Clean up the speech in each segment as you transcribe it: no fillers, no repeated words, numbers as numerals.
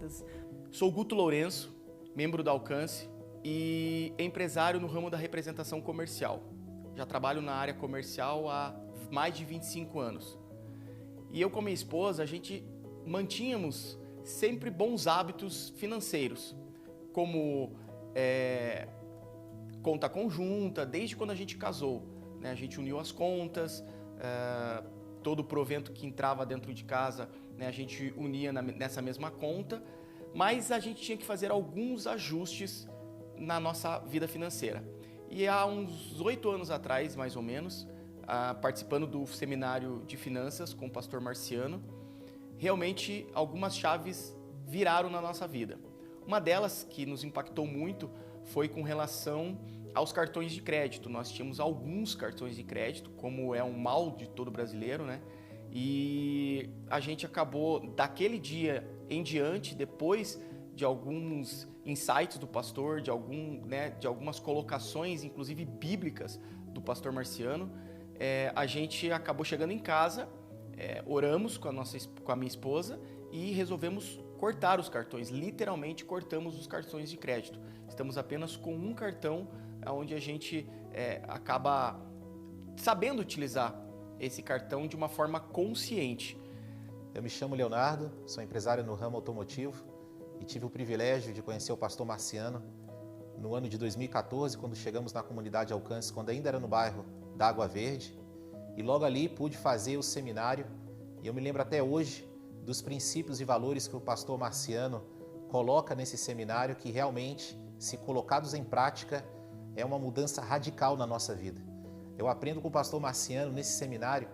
ferramentas. Sou Guto Lourenço, membro da Alcance e empresário no ramo da representação comercial. Já trabalho na área comercial há mais de 25 anos. E eu com minha esposa, a gente mantínhamos sempre bons hábitos financeiros, como conta conjunta, desde quando a gente casou, né? A gente uniu as contas, todo o provento que entrava dentro de casa, né, a gente unia nessa mesma conta, mas a gente tinha que fazer alguns ajustes na nossa vida financeira. E há uns 8 anos atrás, mais ou menos, participando do seminário de finanças com o pastor Marciano, realmente algumas chaves viraram na nossa vida. Uma delas que nos impactou muito foi com relação aos cartões de crédito. Nós tínhamos alguns cartões de crédito, como é um mal de todo brasileiro, né? E a gente acabou, daquele dia em diante, depois de alguns insights do pastor, de algumas colocações, inclusive bíblicas, do pastor Marciano, a gente acabou chegando em casa, oramos com a minha esposa e resolvemos cortar os cartões, literalmente cortamos os cartões de crédito. Estamos apenas com um cartão, onde a gente acaba sabendo utilizar esse cartão de uma forma consciente. Eu me chamo Leonardo, sou empresário no ramo automotivo e tive o privilégio de conhecer o pastor Marciano no ano de 2014, quando chegamos na comunidade Alcance, quando ainda era no bairro da Água Verde, e logo ali pude fazer o seminário, e eu me lembro até hoje dos princípios e valores que o pastor Marciano coloca nesse seminário, que realmente, se colocados em prática, é uma mudança radical na nossa vida. Eu aprendo com o pastor Marciano nesse seminário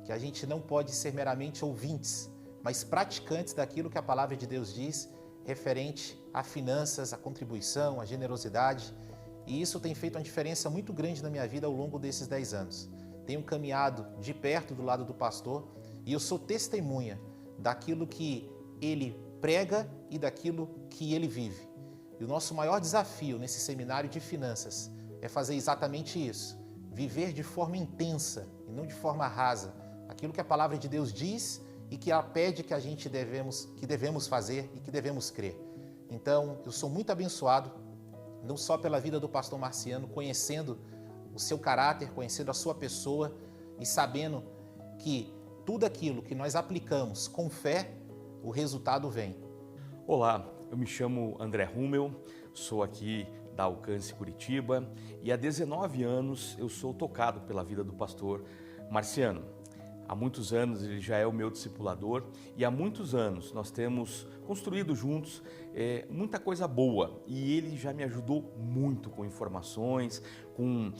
que a gente não pode ser meramente ouvintes, mas praticantes daquilo que a palavra de Deus diz referente a finanças, a contribuição, a generosidade. E isso tem feito uma diferença muito grande na minha vida ao longo desses 10 anos. Tenho caminhado de perto do lado do pastor e eu sou testemunha daquilo que ele prega e daquilo que ele vive. E o nosso maior desafio nesse seminário de finanças é fazer exatamente isso. Viver de forma intensa e não de forma rasa aquilo que a palavra de Deus diz e que ela pede que a gente devemos fazer e que devemos crer. Então, eu sou muito abençoado, não só pela vida do pastor Marciano, conhecendo o seu caráter, conhecendo a sua pessoa e sabendo que tudo aquilo que nós aplicamos com fé, o resultado vem. Olá, eu me chamo André Rummel, sou aqui da Alcance Curitiba e há 19 anos eu sou tocado pela vida do pastor Marciano. Há muitos anos ele já é o meu discipulador e há muitos anos nós temos construído juntos muita coisa boa e ele já me ajudou muito com informações, com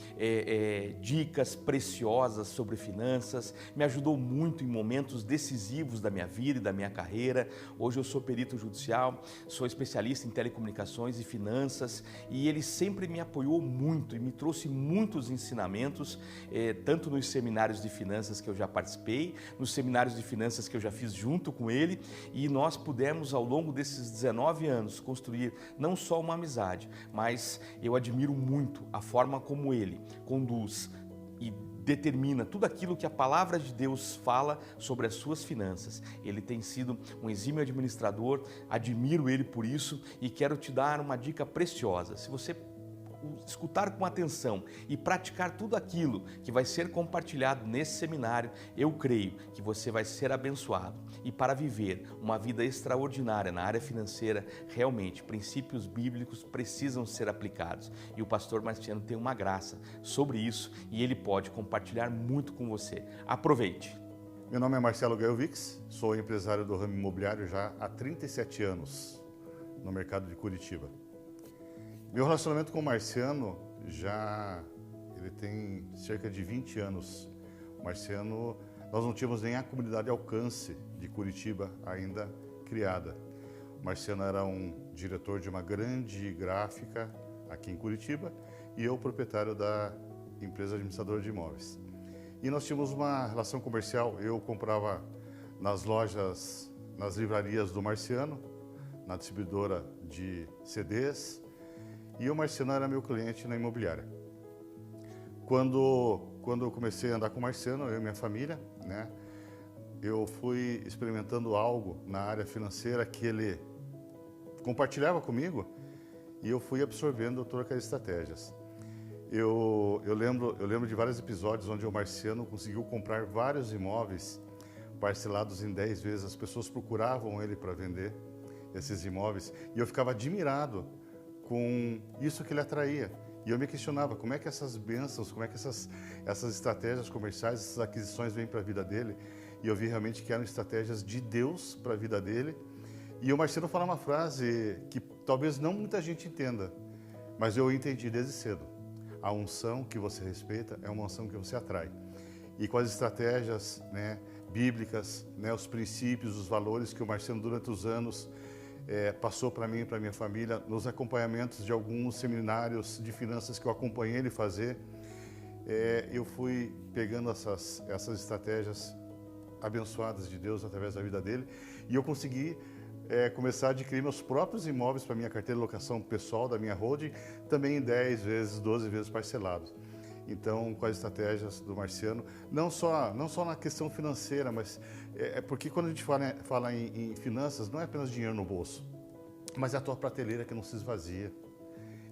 dicas preciosas sobre finanças, me ajudou muito em momentos decisivos da minha vida e da minha carreira. Hoje eu sou perito judicial, sou especialista em telecomunicações e finanças e ele sempre me apoiou muito e me trouxe muitos ensinamentos, tanto nos seminários de finanças que eu já participei, nos seminários de finanças que eu já fiz junto com ele, e nós pudemos ao longo desses 19 anos construir não só uma amizade, mas eu admiro muito a forma como ele conduz e determina tudo aquilo que a palavra de Deus fala sobre as suas finanças. Ele tem sido um exímio administrador, admiro ele por isso e quero te dar uma dica preciosa. Se você escutar com atenção e praticar tudo aquilo que vai ser compartilhado nesse seminário, eu creio que você vai ser abençoado. E para viver uma vida extraordinária na área financeira, realmente, princípios bíblicos precisam ser aplicados. E o pastor Marciano tem uma graça sobre isso e ele pode compartilhar muito com você. Aproveite! Meu nome é Marcelo Gaelvix, sou empresário do ramo imobiliário já há 37 anos no mercado de Curitiba. Meu relacionamento com o Marciano ele tem cerca de 20 anos. O Marciano, nós não tínhamos nem a comunidade Alcance de Curitiba ainda criada. O Marciano era um diretor de uma grande gráfica aqui em Curitiba e eu proprietário da empresa administradora de imóveis. E nós tínhamos uma relação comercial, eu comprava nas lojas, nas livrarias do Marciano, na distribuidora de CDs, e o Marciano era meu cliente na imobiliária. Quando eu comecei a andar com o Marciano, eu e minha família, eu fui experimentando algo na área financeira que ele compartilhava comigo e eu fui absorvendo todas aquelas estratégias. Eu lembro de vários episódios onde o Marciano conseguiu comprar vários imóveis parcelados em 10 vezes. As pessoas procuravam ele para vender esses imóveis e eu ficava admirado com isso que ele atraía. E eu me questionava como é que essas bênçãos, como é que essas estratégias comerciais, essas aquisições vêm para a vida dele. E eu vi realmente que eram estratégias de Deus para a vida dele. E o Marciano fala uma frase que talvez não muita gente entenda, mas eu entendi desde cedo. A unção que você respeita é uma unção que você atrai. E com as estratégias, né, bíblicas, né, os princípios, os valores que o Marciano durante os anos passou para mim e para minha família, nos acompanhamentos de alguns seminários de finanças que eu acompanhei ele fazer, eu fui pegando essas estratégias abençoadas de Deus através da vida dele, e eu consegui começar a adquirir meus próprios imóveis para minha carteira de locação pessoal da minha holding, também em 10 vezes, 12 vezes parcelados. Então, com as estratégias do Marciano, não só na questão financeira, mas porque quando a gente fala em finanças, não é apenas dinheiro no bolso, mas é a tua prateleira que não se esvazia,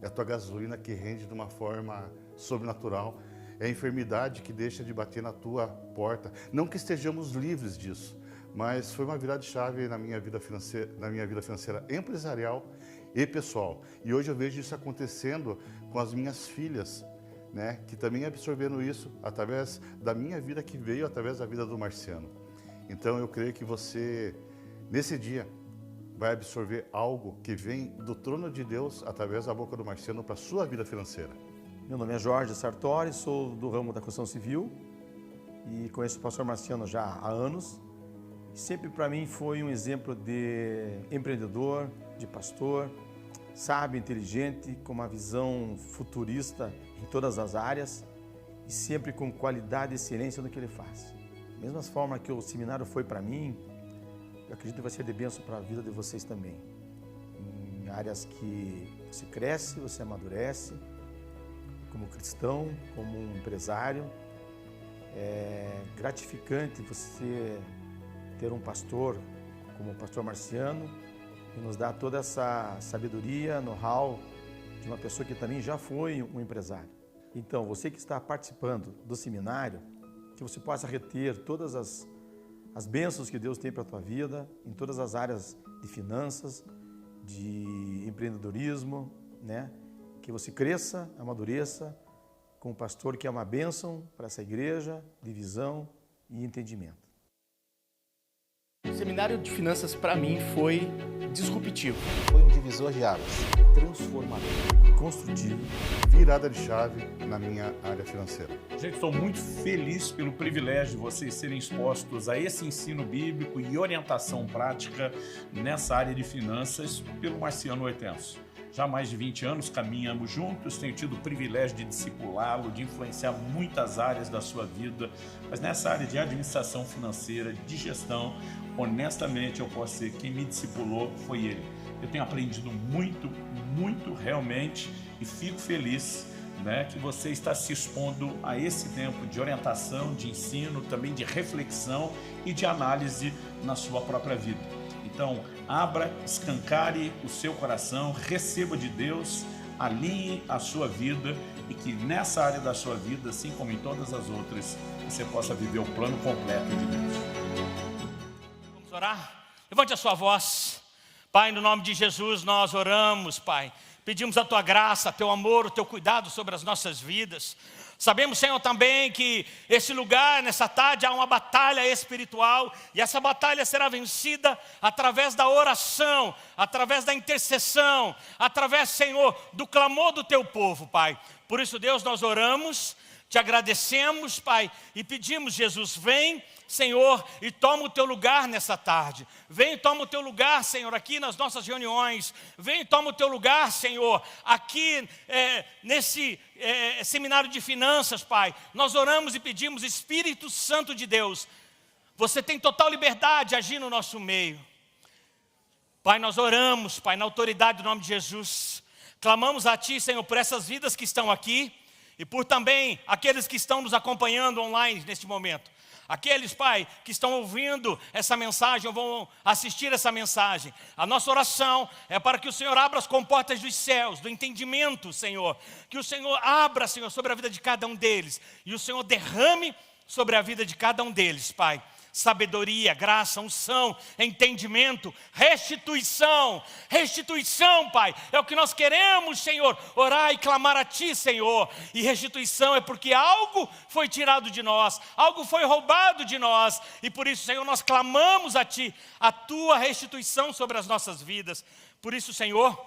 é a tua gasolina que rende de uma forma sobrenatural, é a enfermidade que deixa de bater na tua porta. Não que estejamos livres disso, mas foi uma virada de chave na minha vida financeira empresarial e pessoal. E hoje eu vejo isso acontecendo com as minhas filhas, né, que também absorveram isso através da minha vida, que veio através da vida do Marciano. Então eu creio que você, nesse dia, vai absorver algo que vem do trono de Deus através da boca do Marciano para a sua vida financeira. Meu nome é Jorge Sartori, sou do ramo da construção civil e conheço o pastor Marciano já há anos. Sempre para mim foi um exemplo de empreendedor, de pastor, sábio, inteligente, com uma visão futurista em todas as áreas e sempre com qualidade e excelência no que ele faz. Da mesma forma que o seminário foi para mim, eu acredito que vai ser de bênção para a vida de vocês também. Em áreas que você cresce, você amadurece, como cristão, como um empresário. É gratificante você ter um pastor como o pastor Marciano, que nos dá toda essa sabedoria, know-how de uma pessoa que também já foi um empresário. Então, você que está participando do seminário, que você possa reter todas as bênçãos que Deus tem para a tua vida, em todas as áreas de finanças, de empreendedorismo, né? Que você cresça, amadureça com um pastor que é uma bênção para essa igreja, de visão e entendimento. O seminário de finanças, para mim, foi disruptivo. Foi um divisor de águas. Transformador. Construtivo. Virada de chave na minha área financeira. Gente, estou muito feliz pelo privilégio de vocês serem expostos a esse ensino bíblico e orientação prática nessa área de finanças pelo Marciano Hortêncio. Já há mais de 20 anos caminhamos juntos, tenho tido o privilégio de discipulá-lo, de influenciar muitas áreas da sua vida, mas nessa área de administração financeira, de gestão, honestamente eu posso dizer que quem me discipulou foi ele. Eu tenho aprendido muito realmente e fico feliz, né, que você está se expondo a esse tempo de orientação, de ensino, também de reflexão e de análise na sua própria vida. Então, abra, escancare o seu coração, receba de Deus, alinhe a sua vida e que nessa área da sua vida, assim como em todas as outras, você possa viver o plano completo de Deus. Vamos orar? Levante a sua voz. Pai, no nome de Jesus, nós oramos, Pai. Pedimos a Tua graça, Teu amor, o Teu cuidado sobre as nossas vidas. Sabemos, Senhor, também que esse lugar, nessa tarde, há uma batalha espiritual e essa batalha será vencida através da oração, através da intercessão, através, Senhor, do clamor do Teu povo, Pai. Por isso, Deus, nós oramos, Te agradecemos, Pai, e pedimos, Jesus, vem, Senhor, e toma o Teu lugar nessa tarde. Vem e toma o Teu lugar, Senhor, aqui nas nossas reuniões. Vem e toma o Teu lugar, Senhor, aqui nesse seminário de finanças, Pai. Nós oramos e pedimos, Espírito Santo de Deus, você tem total liberdade de agir no nosso meio. Pai, nós oramos, Pai, na autoridade do nome de Jesus. Clamamos a Ti, Senhor, por essas vidas que estão aqui e por também aqueles que estão nos acompanhando online neste momento. Aqueles, Pai, que estão ouvindo essa mensagem ou vão assistir essa mensagem, a nossa oração é para que o Senhor abra as comportas dos céus, do entendimento, Senhor. Que o Senhor abra, Senhor, sobre a vida de cada um deles. E o Senhor derrame sobre a vida de cada um deles, Pai. Sabedoria, graça, unção, entendimento, restituição. Restituição, Pai, é o que nós queremos, Senhor. Orar e clamar a Ti, Senhor. E restituição é porque algo foi tirado de nós, algo foi roubado de nós. E por isso, Senhor, nós clamamos a Ti, a Tua restituição sobre as nossas vidas. Por isso, Senhor,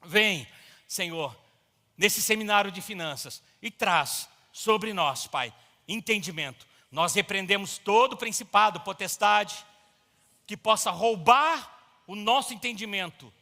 vem, Senhor, nesse seminário de finanças e traz sobre nós, Pai, entendimento. Nós repreendemos todo principado, potestade, que possa roubar o nosso entendimento.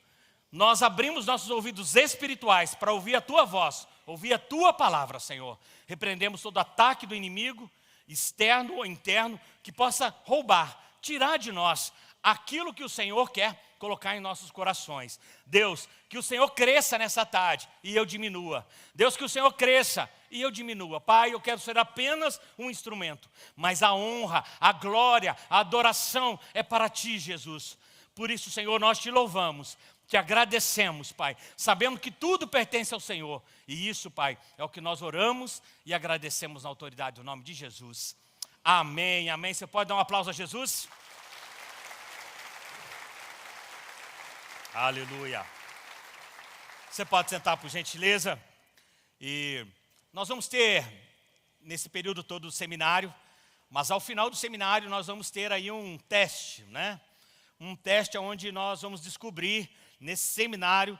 Nós abrimos nossos ouvidos espirituais para ouvir a Tua voz, ouvir a Tua palavra, Senhor. Repreendemos todo ataque do inimigo, externo ou interno, que possa roubar, tirar de nós aquilo que o Senhor quer colocar em nossos corações. Deus, que o Senhor cresça nessa tarde e eu diminua. Deus, que o Senhor cresça e eu diminua. Pai, eu quero ser apenas um instrumento, mas a honra, a glória, a adoração é para Ti, Jesus. Por isso, Senhor, nós Te louvamos, Te agradecemos, Pai, sabendo que tudo pertence ao Senhor. E isso, Pai, é o que nós oramos e agradecemos na autoridade do nome de Jesus. Amém, amém. Você pode dar um aplauso a Jesus? Aleluia. Você pode sentar, por gentileza. E nós vamos ter, nesse período todo do seminário, mas ao final do seminário nós vamos ter aí um teste, né? Um teste onde nós vamos descobrir, nesse seminário,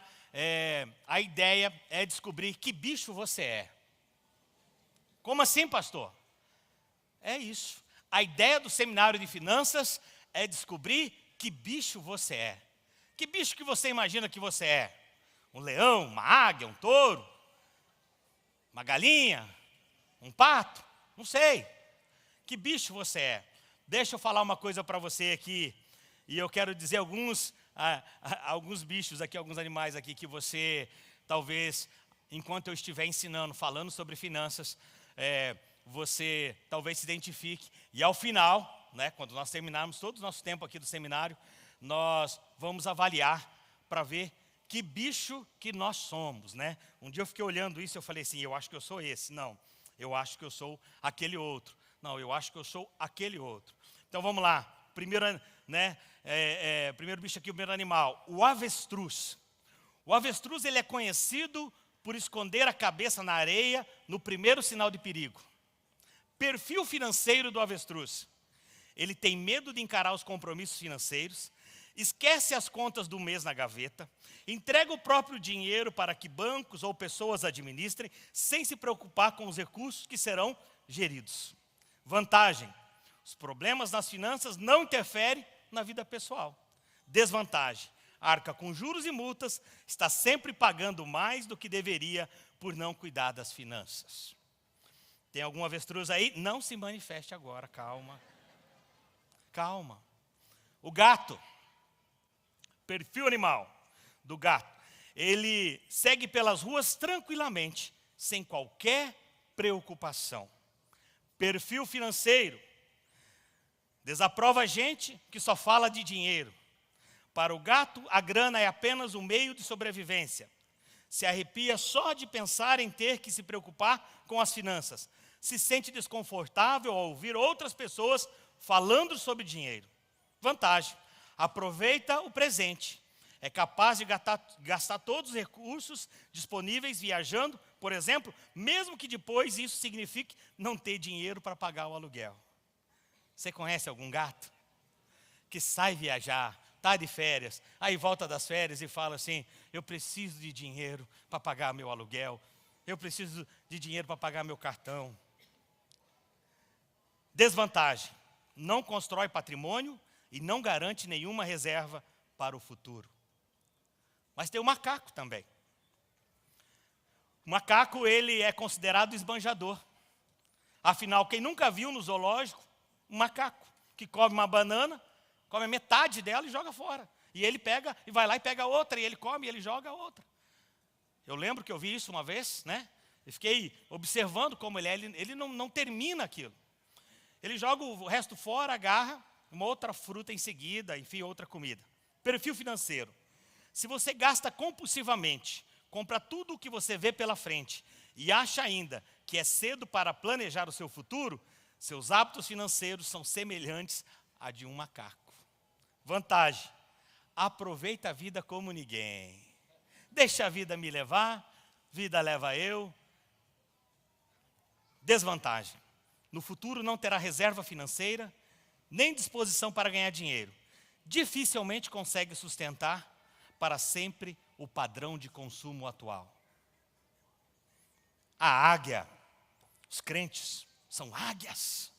a ideia é descobrir que bicho você é. Como assim, pastor? É isso. A ideia do seminário de finanças é descobrir que bicho você é. Que bicho que você imagina que você é? Um leão, uma águia, um touro? Uma galinha? Um pato? Não sei. Que bicho você é? Deixa eu falar uma coisa para você aqui. E eu quero dizer alguns bichos aqui, alguns animais aqui que você, talvez, enquanto eu estiver ensinando, falando sobre finanças, você talvez se identifique. E ao final, né, quando nós terminarmos todo o nosso tempo aqui do seminário, nós vamos avaliar para ver que bicho que nós somos, né? Um dia eu fiquei olhando isso e eu falei assim, eu acho que eu sou esse. Não, eu acho que eu sou aquele outro. Não, eu acho que eu sou aquele outro. Então vamos lá. Primeiro, né, primeiro bicho aqui, o primeiro animal, o avestruz. O avestruz, ele é conhecido por esconder a cabeça na areia no primeiro sinal de perigo. Perfil financeiro do avestruz. Ele tem medo de encarar os compromissos financeiros, esquece as contas do mês na gaveta, entrega o próprio dinheiro para que bancos ou pessoas administrem, sem se preocupar com os recursos que serão geridos. Vantagem: os problemas nas finanças não interferem na vida pessoal. Desvantagem: arca com juros e multas, está sempre pagando mais do que deveria por não cuidar das finanças. Tem algum avestruz aí? Não se manifeste agora, calma. Calma. O gato. Perfil animal do gato. Ele segue pelas ruas tranquilamente, sem qualquer preocupação. Perfil financeiro. Desaprova gente que só fala de dinheiro. Para o gato, a grana é apenas um meio de sobrevivência. Se arrepia só de pensar em ter que se preocupar com as finanças. Se sente desconfortável ao ouvir outras pessoas falando sobre dinheiro. Vantagem: aproveita o presente. É capaz de gastar todos os recursos disponíveis viajando, por exemplo, mesmo que depois isso signifique não ter dinheiro para pagar o aluguel. Você conhece algum gato que sai viajar, está de férias, aí volta das férias e fala assim, eu preciso de dinheiro para pagar meu aluguel, eu preciso de dinheiro para pagar meu cartão. Desvantagem: não constrói patrimônio e não garante nenhuma reserva para o futuro. Mas tem o macaco também. O macaco, ele é considerado esbanjador. Afinal, quem nunca viu no zoológico um macaco que come uma banana, come metade dela e joga fora. E ele pega e vai lá e pega outra, e ele come e ele joga outra. Eu lembro que eu vi isso uma vez, né? E fiquei observando como ele é, ele não termina aquilo. Ele joga o resto fora, agarra uma outra fruta em seguida, enfim, outra comida. Perfil financeiro. Se você gasta compulsivamente, compra tudo o que você vê pela frente e acha ainda que é cedo para planejar o seu futuro, seus hábitos financeiros são semelhantes a de um macaco. Vantagem: aproveita a vida como ninguém. Deixa a vida me levar, vida leva eu. Desvantagem: no futuro não terá reserva financeira, nem disposição para ganhar dinheiro. Dificilmente consegue sustentar para sempre o padrão de consumo atual. A águia, os crentes são águias.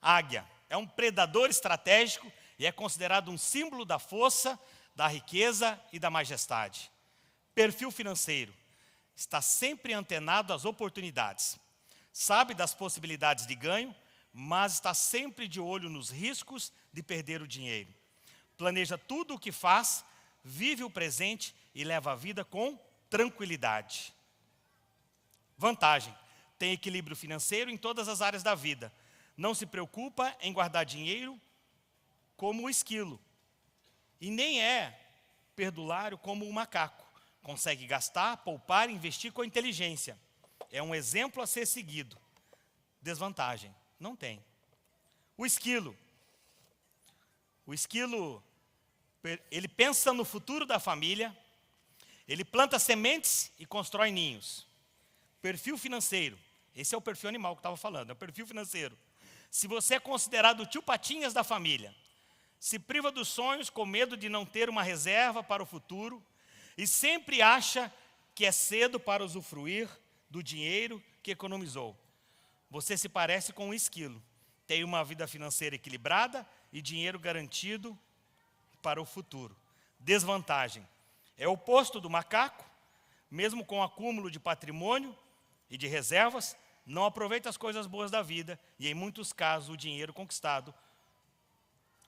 Águia é um predador estratégico e é considerado um símbolo da força, da riqueza e da majestade. Perfil financeiro: está sempre antenado às oportunidades. Sabe das possibilidades de ganho, mas está sempre de olho nos riscos de perder o dinheiro. Planeja tudo o que faz, vive o presente e leva a vida com tranquilidade. Vantagem: tem equilíbrio financeiro em todas as áreas da vida. Não se preocupa em guardar dinheiro como o esquilo. E nem é perdulário como o macaco. Consegue gastar, poupar e investir com inteligência. É um exemplo a ser seguido. Desvantagem: não tem. O esquilo. O esquilo, ele pensa no futuro da família, ele planta sementes e constrói ninhos. Perfil financeiro. Esse é o perfil animal que eu estava falando, é o perfil financeiro. Se você é considerado o tio Patinhas da família, se priva dos sonhos com medo de não ter uma reserva para o futuro e sempre acha que é cedo para usufruir do dinheiro que economizou. Você se parece com um esquilo. Tem uma vida financeira equilibrada e dinheiro garantido para o futuro. Desvantagem: é o oposto do macaco, mesmo com acúmulo de patrimônio e de reservas, não aproveita as coisas boas da vida e, em muitos casos, o dinheiro conquistado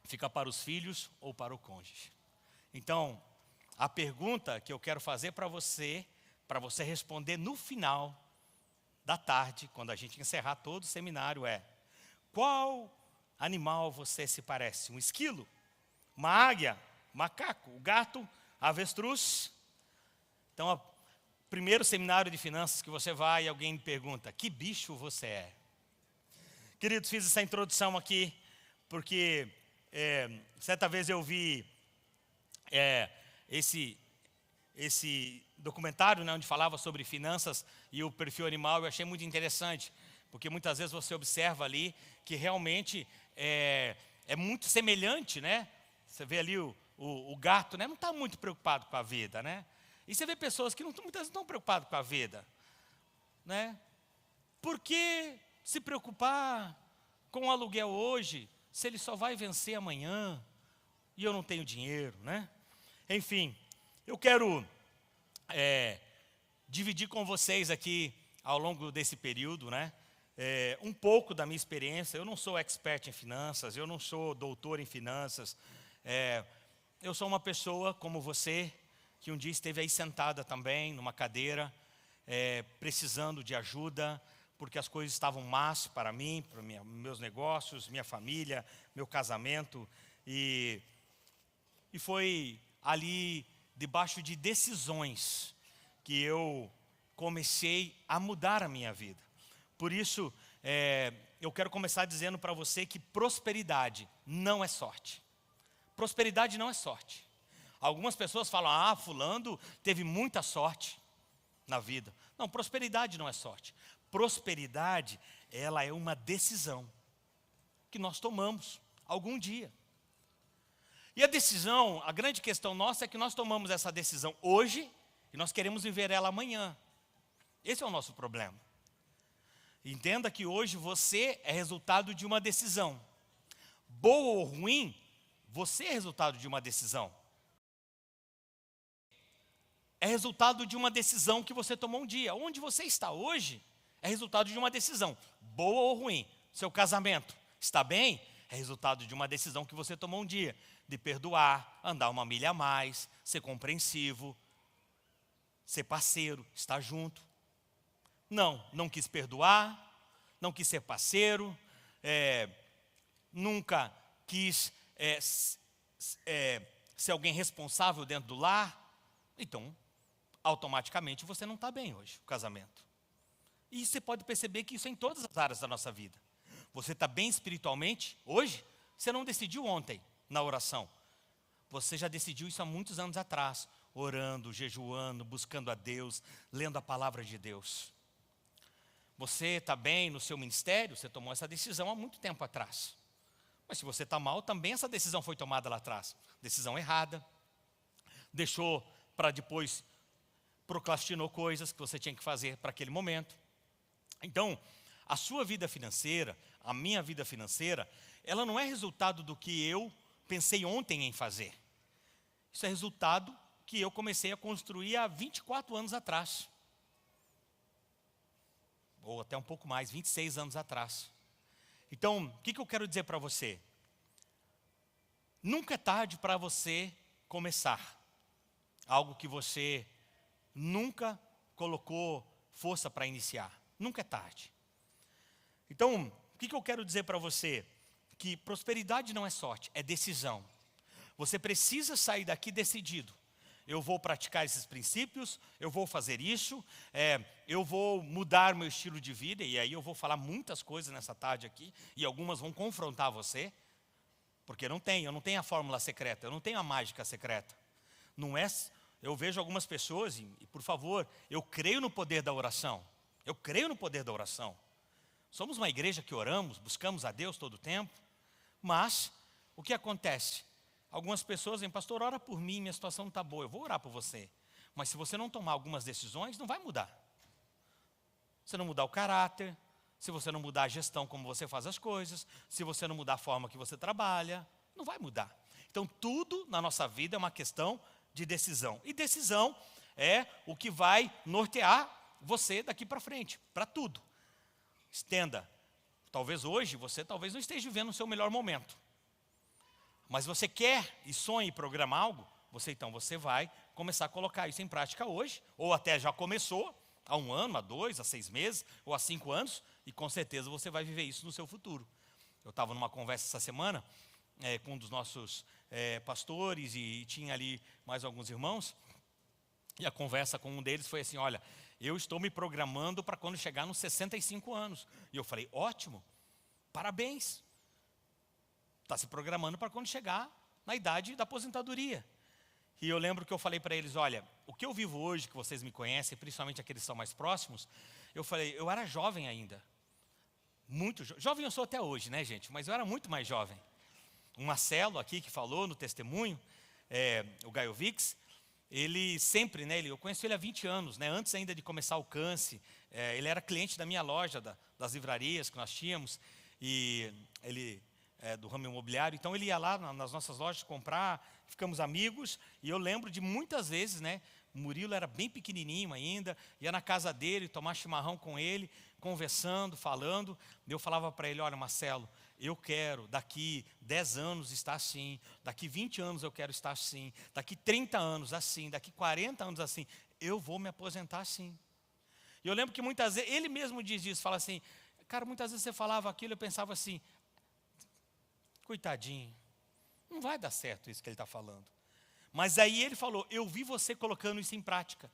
fica para os filhos ou para o cônjuge. Então, a pergunta que eu quero fazer para você responder no final da tarde, quando a gente encerrar todo o seminário, é: qual animal você se parece? Um esquilo? Uma águia? Um macaco? O gato? Avestruz? Então, primeiro seminário de finanças que você vai e alguém me pergunta: que bicho você é? Queridos, fiz essa introdução aqui porque certa vez eu vi esse documentário, né, onde falava sobre finanças e o perfil animal. Eu achei muito interessante, porque muitas vezes você observa ali que realmente é muito semelhante, né? Você vê ali o gato, né, não está muito preocupado com a vida, né? E você vê pessoas que muitas vezes não estão preocupadas com a vida, né? Por que se preocupar com o aluguel hoje, se ele só vai vencer amanhã e eu não tenho dinheiro, né? Enfim, eu quero dividir com vocês aqui, ao longo desse período, né, um pouco da minha experiência. Eu não sou expert em finanças, eu não sou doutor em finanças. Eu sou uma pessoa como você, que um dia esteve aí sentada também, numa cadeira, precisando de ajuda, porque as coisas estavam más para mim, para meus negócios, minha família, meu casamento. E foi ali, debaixo de decisões, que eu comecei a mudar a minha vida. Por isso, eu quero começar dizendo para você que prosperidade não é sorte. Prosperidade não é sorte. Algumas pessoas falam: fulano teve muita sorte na vida. Não, prosperidade não é sorte. Prosperidade, ela é uma decisão que nós tomamos algum dia. E a decisão, a grande questão nossa é que nós tomamos essa decisão hoje e nós queremos viver ela amanhã. Esse é o nosso problema. Entenda que hoje você é resultado de uma decisão. Boa ou ruim, você é resultado de uma decisão. É resultado de uma decisão que você tomou um dia. Onde você está hoje é resultado de uma decisão. Boa ou ruim. Seu casamento está bem? É resultado de uma decisão que você tomou um dia. De perdoar, andar uma milha a mais, ser compreensivo, ser parceiro, estar junto. Não quis perdoar, não quis ser parceiro, nunca quis ser alguém responsável dentro do lar, então, automaticamente, você não está bem hoje, o casamento. E você pode perceber que isso é em todas as áreas da nossa vida. Você está bem espiritualmente hoje? Você não decidiu ontem na oração. Você já decidiu isso há muitos anos atrás, orando, jejuando, buscando a Deus, lendo a palavra de Deus. Você está bem no seu ministério? Você tomou essa decisão há muito tempo atrás. Mas se você está mal, também essa decisão foi tomada lá atrás. Decisão errada. Deixou para depois, procrastinou coisas que você tinha que fazer para aquele momento. Então, a sua vida financeira, a minha vida financeira, ela não é resultado do que eu pensei ontem em fazer. Isso é resultado que eu comecei a construir há 24 anos atrás. Ou até um pouco mais, 26 anos atrás. Então, o que eu quero dizer para você? Nunca é tarde para você começar algo que você nunca colocou força para iniciar. Nunca é tarde. Então, o que eu quero dizer para você? Que prosperidade não é sorte, é decisão. Você precisa sair daqui decidido. Eu vou praticar esses princípios, eu vou fazer isso, eu vou mudar meu estilo de vida, e aí eu vou falar muitas coisas nessa tarde aqui, e algumas vão confrontar você, porque eu não tenho a fórmula secreta, eu não tenho a mágica secreta. Não é, eu vejo algumas pessoas, e por favor, eu creio no poder da oração, eu creio no poder da oração. Somos uma igreja que oramos, buscamos a Deus todo o tempo, mas o que acontece? Algumas pessoas dizem, pastor, ora por mim, minha situação não está boa, eu vou orar por você. Mas se você não tomar algumas decisões, não vai mudar. Se não mudar o caráter, se você não mudar a gestão como você faz as coisas, se você não mudar a forma que você trabalha, não vai mudar. Então tudo na nossa vida é uma questão de decisão. E decisão é o que vai nortear você daqui para frente, para tudo. Estenda. Talvez hoje você talvez não esteja vivendo o seu melhor momento. Mas você quer e sonha em programar algo, você vai começar a colocar isso em prática hoje, ou até já começou, há 1 ano, há 2, há 6 meses, ou há 5 anos, e com certeza você vai viver isso no seu futuro. Eu estava numa conversa essa semana com um dos nossos pastores, e tinha ali mais alguns irmãos, e a conversa com um deles foi assim, olha, eu estou me programando para quando chegar nos 65 anos. E eu falei, ótimo, parabéns. Está se programando para quando chegar na idade da aposentadoria. E eu lembro que eu falei para eles, olha, o que eu vivo hoje, que vocês me conhecem, principalmente aqueles que são mais próximos, eu falei, eu era jovem ainda. Muito jovem eu sou até hoje, né, gente? Mas eu era muito mais jovem. O Marcelo aqui, que falou no testemunho, o Gaio Vix, ele sempre, né, eu conheço ele há 20 anos, né, antes ainda de começar o Alcance, ele era cliente da minha loja, das livrarias que nós tínhamos, e ele... do ramo imobiliário, então ele ia lá nas nossas lojas comprar, ficamos amigos, e eu lembro de muitas vezes, né, o Murilo era bem pequenininho ainda, ia na casa dele, tomar chimarrão com ele, conversando, falando, eu falava para ele, olha Marcelo, eu quero daqui 10 anos estar assim, daqui 20 anos eu quero estar assim, daqui 30 anos assim, daqui 40 anos assim, eu vou me aposentar assim. E eu lembro que muitas vezes, ele mesmo diz isso, fala assim, cara, muitas vezes você falava aquilo, eu pensava assim, coitadinho, não vai dar certo isso que ele está falando. Mas aí ele falou, eu vi você colocando isso em prática.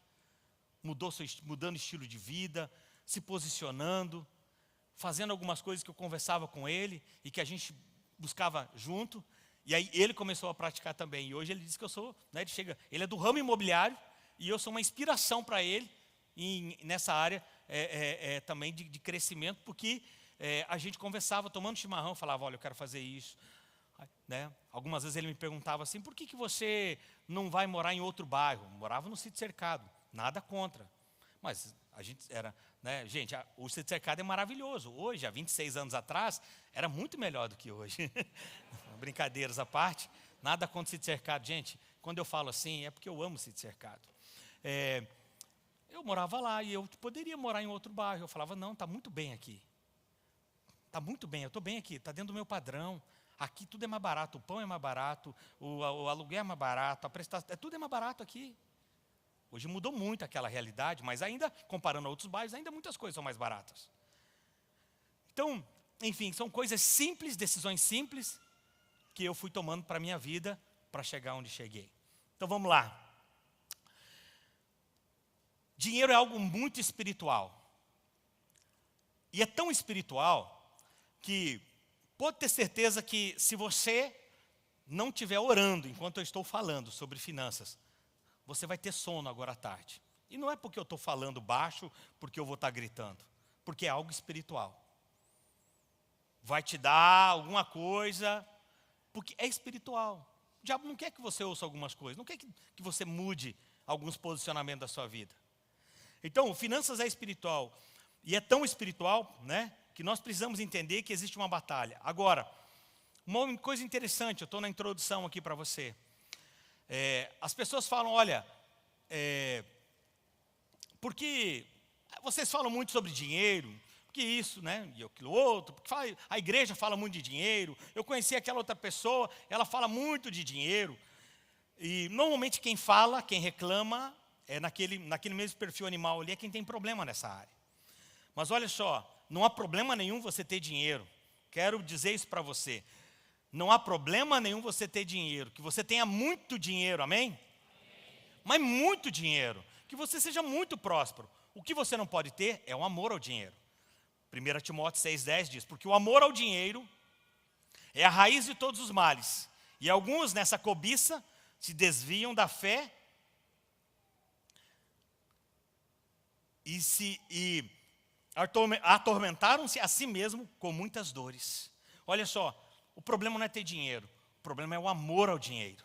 Mudando estilo de vida, se posicionando, fazendo algumas coisas que eu conversava com ele e que a gente buscava junto. E aí ele começou a praticar também. E hoje ele diz que eu sou, né, ele é do ramo imobiliário e eu sou uma inspiração para ele nessa área também de crescimento, porque... a gente conversava, tomando chimarrão, falava, olha, eu quero fazer isso. Né? Algumas vezes ele me perguntava assim, por que você não vai morar em outro bairro? Morava no Sítio Cercado, nada contra. Mas a gente era, né, gente, o Sítio Cercado é maravilhoso. Hoje, há 26 anos atrás, era muito melhor do que hoje. Brincadeiras à parte, nada contra o Sítio Cercado. Gente, quando eu falo assim, é porque eu amo o Sítio Cercado. Eu morava lá e eu poderia morar em outro bairro. Eu falava, não, está muito bem aqui. Está muito bem, eu estou bem aqui, está dentro do meu padrão. Aqui tudo é mais barato, o pão é mais barato, o aluguel é mais barato, a prestação, tudo é mais barato aqui. Hoje mudou muito aquela realidade, mas ainda, comparando a outros bairros, ainda muitas coisas são mais baratas. Então, enfim, são coisas simples, decisões simples, que eu fui tomando para a minha vida, para chegar onde cheguei. Então vamos lá. Dinheiro é algo muito espiritual. E é tão espiritual que pode ter certeza que se você não estiver orando enquanto eu estou falando sobre finanças, você vai ter sono agora à tarde. E não é porque eu estou falando baixo, porque eu vou estar gritando, porque é algo espiritual. Vai te dar alguma coisa, porque é espiritual. O diabo não quer que você ouça algumas coisas, não quer que você mude alguns posicionamentos da sua vida. Então, finanças é espiritual. E é tão espiritual, né, que nós precisamos entender que existe uma batalha. Agora, uma coisa interessante, eu estou na introdução aqui para você. As pessoas falam, olha, porque vocês falam muito sobre dinheiro, porque isso, né, e aquilo outro, porque a igreja fala muito de dinheiro, eu conheci aquela outra pessoa, ela fala muito de dinheiro. E normalmente quem fala, quem reclama, naquele mesmo perfil animal ali, é quem tem problema nessa área. Mas olha só, não há problema nenhum você ter dinheiro. Quero dizer isso para você. Não há problema nenhum você ter dinheiro. Que você tenha muito dinheiro, amém? Amém? Mas muito dinheiro. Que você seja muito próspero. O que você não pode ter é o amor ao dinheiro. 1 Timóteo 6,10 diz, porque o amor ao dinheiro é a raiz de todos os males. E alguns nessa cobiça se desviam da fé e atormentaram-se a si mesmo com muitas dores. Olha só, o problema não é ter dinheiro, o problema é o amor ao dinheiro.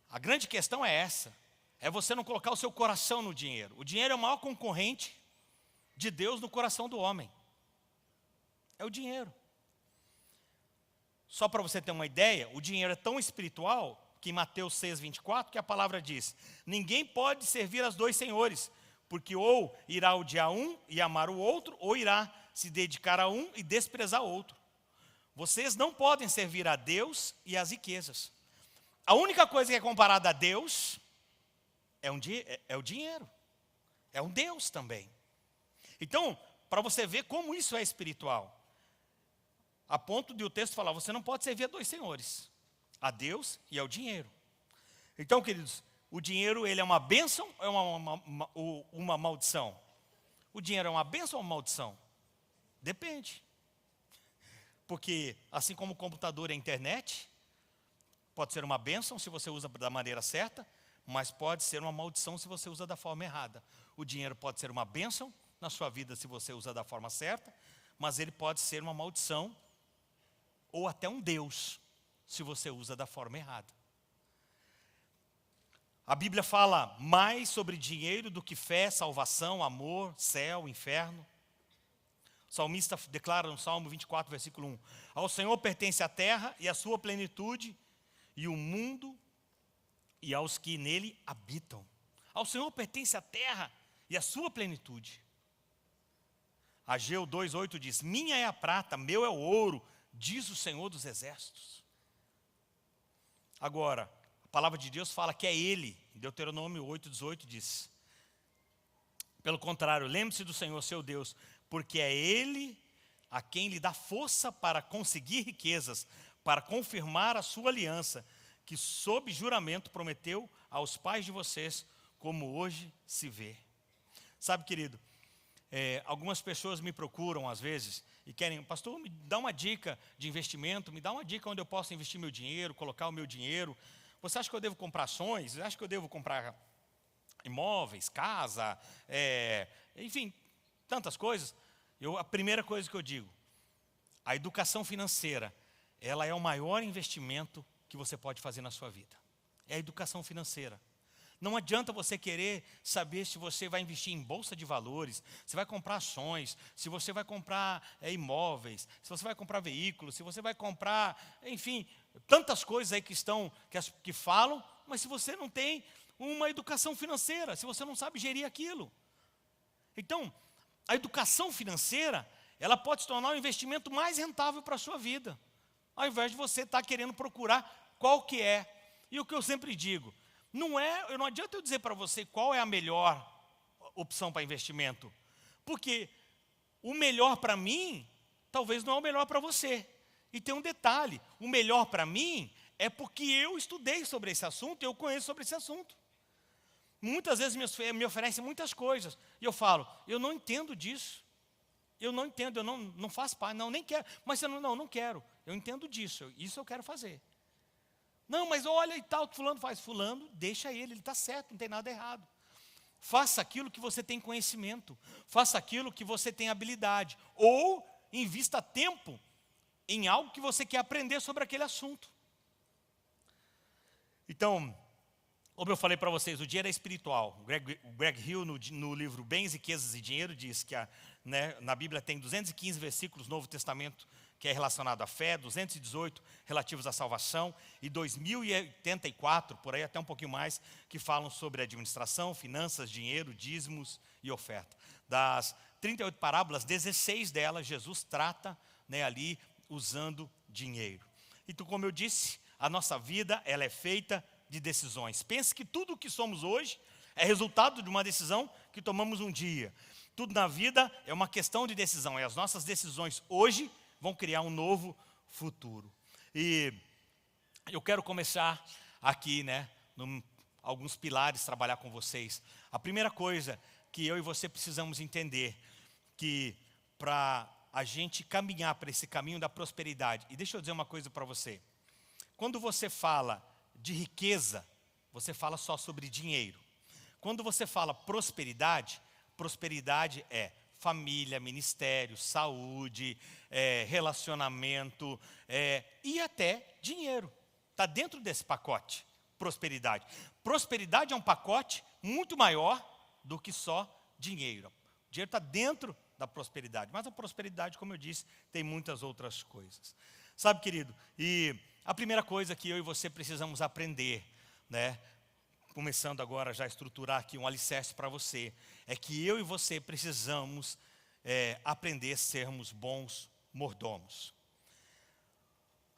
A grande questão é essa, é você não colocar o seu coração no dinheiro. O dinheiro é o maior concorrente de Deus no coração do homem. É o dinheiro. Só para você ter uma ideia, o dinheiro é tão espiritual que em Mateus 6,24, que a palavra diz, ninguém pode servir aos dois senhores, porque ou irá odiar um e amar o outro, ou irá se dedicar a um e desprezar o outro. Vocês não podem servir a Deus e às riquezas. A única coisa que é comparada a Deus é o dinheiro. É um Deus também. Então, para você ver como isso é espiritual, a ponto de o texto falar, você não pode servir a dois senhores, a Deus e ao dinheiro. Então, queridos, o dinheiro, ele é uma bênção ou é uma maldição? O dinheiro é uma bênção ou uma maldição? Depende. Porque, assim como o computador e a internet, pode ser uma bênção se você usa da maneira certa, mas pode ser uma maldição se você usa da forma errada. O dinheiro pode ser uma bênção na sua vida se você usa da forma certa, mas ele pode ser uma maldição ou até um Deus se você usa da forma errada. A Bíblia fala mais sobre dinheiro do que fé, salvação, amor, céu, inferno. O salmista declara no Salmo 24, versículo 1, ao Senhor pertence a terra e a sua plenitude, e o mundo e aos que nele habitam. Ao Senhor pertence a terra e a sua plenitude. Ageu 2,8 diz, minha é a prata, meu é o ouro, diz o Senhor dos exércitos. Agora, a palavra de Deus fala que é Ele. Deuteronômio 8,18 diz, pelo contrário, lembre-se do Senhor seu Deus, porque é Ele a quem lhe dá força para conseguir riquezas, para confirmar a sua aliança, que sob juramento prometeu aos pais de vocês, como hoje se vê. Sabe, querido, algumas pessoas me procuram às vezes e querem, pastor, me dá uma dica de investimento, me dá uma dica onde eu posso investir meu dinheiro, colocar o meu dinheiro. Você acha que eu devo comprar ações? Você acha que eu devo comprar imóveis, casa, enfim, tantas coisas? A primeira coisa que eu digo, a educação financeira, ela é o maior investimento que você pode fazer na sua vida. É a educação financeira. Não adianta você querer saber se você vai investir em bolsa de valores, se vai comprar ações, se você vai comprar imóveis, se você vai comprar veículos, se você vai comprar, enfim, tantas coisas aí que falam, mas se você não tem uma educação financeira, se você não sabe gerir aquilo. Então, a educação financeira, ela pode se tornar o investimento mais rentável para a sua vida, ao invés de você estar querendo procurar qual que é. E o que eu sempre digo, não adianta eu dizer para você qual é a melhor opção para investimento, porque o melhor para mim talvez não é o melhor para você. E tem um detalhe, o melhor para mim é porque eu estudei sobre esse assunto, eu conheço sobre esse assunto. Muitas vezes me oferecem muitas coisas, e eu falo, eu não entendo disso. Eu não entendo, eu não faço parte, não, nem quero. Mas eu não quero, eu entendo disso, isso eu quero fazer. Não, mas olha e tal, fulano faz. Fulano, deixa ele está certo, não tem nada errado. Faça aquilo que você tem conhecimento, faça aquilo que você tem habilidade, ou invista tempo em algo que você quer aprender sobre aquele assunto. Então, como eu falei para vocês, o dinheiro é espiritual. O Greg Hill, no livro Bens, Riquezas e Dinheiro, diz que na Bíblia tem 215 versículos no Novo Testamento que é relacionado à fé, 218 relativos à salvação e 2084, por aí até um pouquinho mais, que falam sobre administração, finanças, dinheiro, dízimos e oferta. Das 38 parábolas, 16 delas Jesus trata ali usando dinheiro. Então, como eu disse, a nossa vida ela é feita de decisões. Pense que tudo o que somos hoje é resultado de uma decisão que tomamos um dia. Tudo na vida é uma questão de decisão, e as nossas decisões hoje vão criar um novo futuro. E eu quero começar aqui, alguns pilares, trabalhar com vocês. A primeira coisa que eu e você precisamos entender, que para a gente caminhar para esse caminho da prosperidade, e deixa eu dizer uma coisa para você, quando você fala de riqueza, você fala só sobre dinheiro. Quando você fala prosperidade, prosperidade é família, ministério, saúde, relacionamento e até dinheiro. Está dentro desse pacote, prosperidade. Prosperidade é um pacote muito maior do que só dinheiro. O dinheiro está dentro da prosperidade, mas a prosperidade, como eu disse, tem muitas outras coisas. Sabe, querido, e a primeira coisa que eu e você precisamos aprender, começando agora já a estruturar aqui um alicerce para você, é que eu e você precisamos aprender a sermos bons mordomos.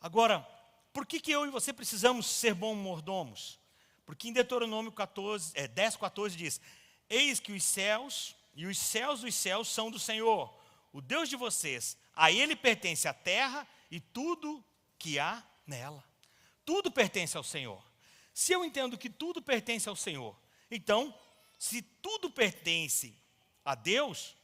Agora, por que eu e você precisamos ser bons mordomos? Porque em Deuteronômio 10:14 diz, eis que os céus e os céus dos céus são do Senhor, o Deus de vocês, a Ele pertence a terra e tudo que há nela. Tudo pertence ao Senhor. Se eu entendo que tudo pertence ao Senhor, então, se tudo pertence a Deus,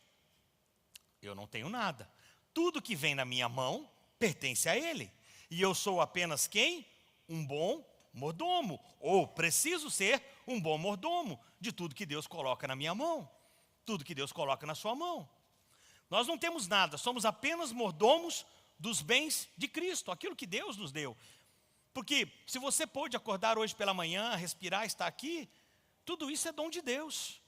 eu não tenho nada. Tudo que vem na minha mão pertence a Ele. E eu sou apenas quem? Um bom mordomo. Ou preciso ser um bom mordomo de tudo que Deus coloca na minha mão. Tudo que Deus coloca na sua mão. Nós não temos nada, somos apenas mordomos dos bens de Cristo, aquilo que Deus nos deu. Porque se você pôde acordar hoje pela manhã, respirar, estar aqui, tudo isso é dom de Deus.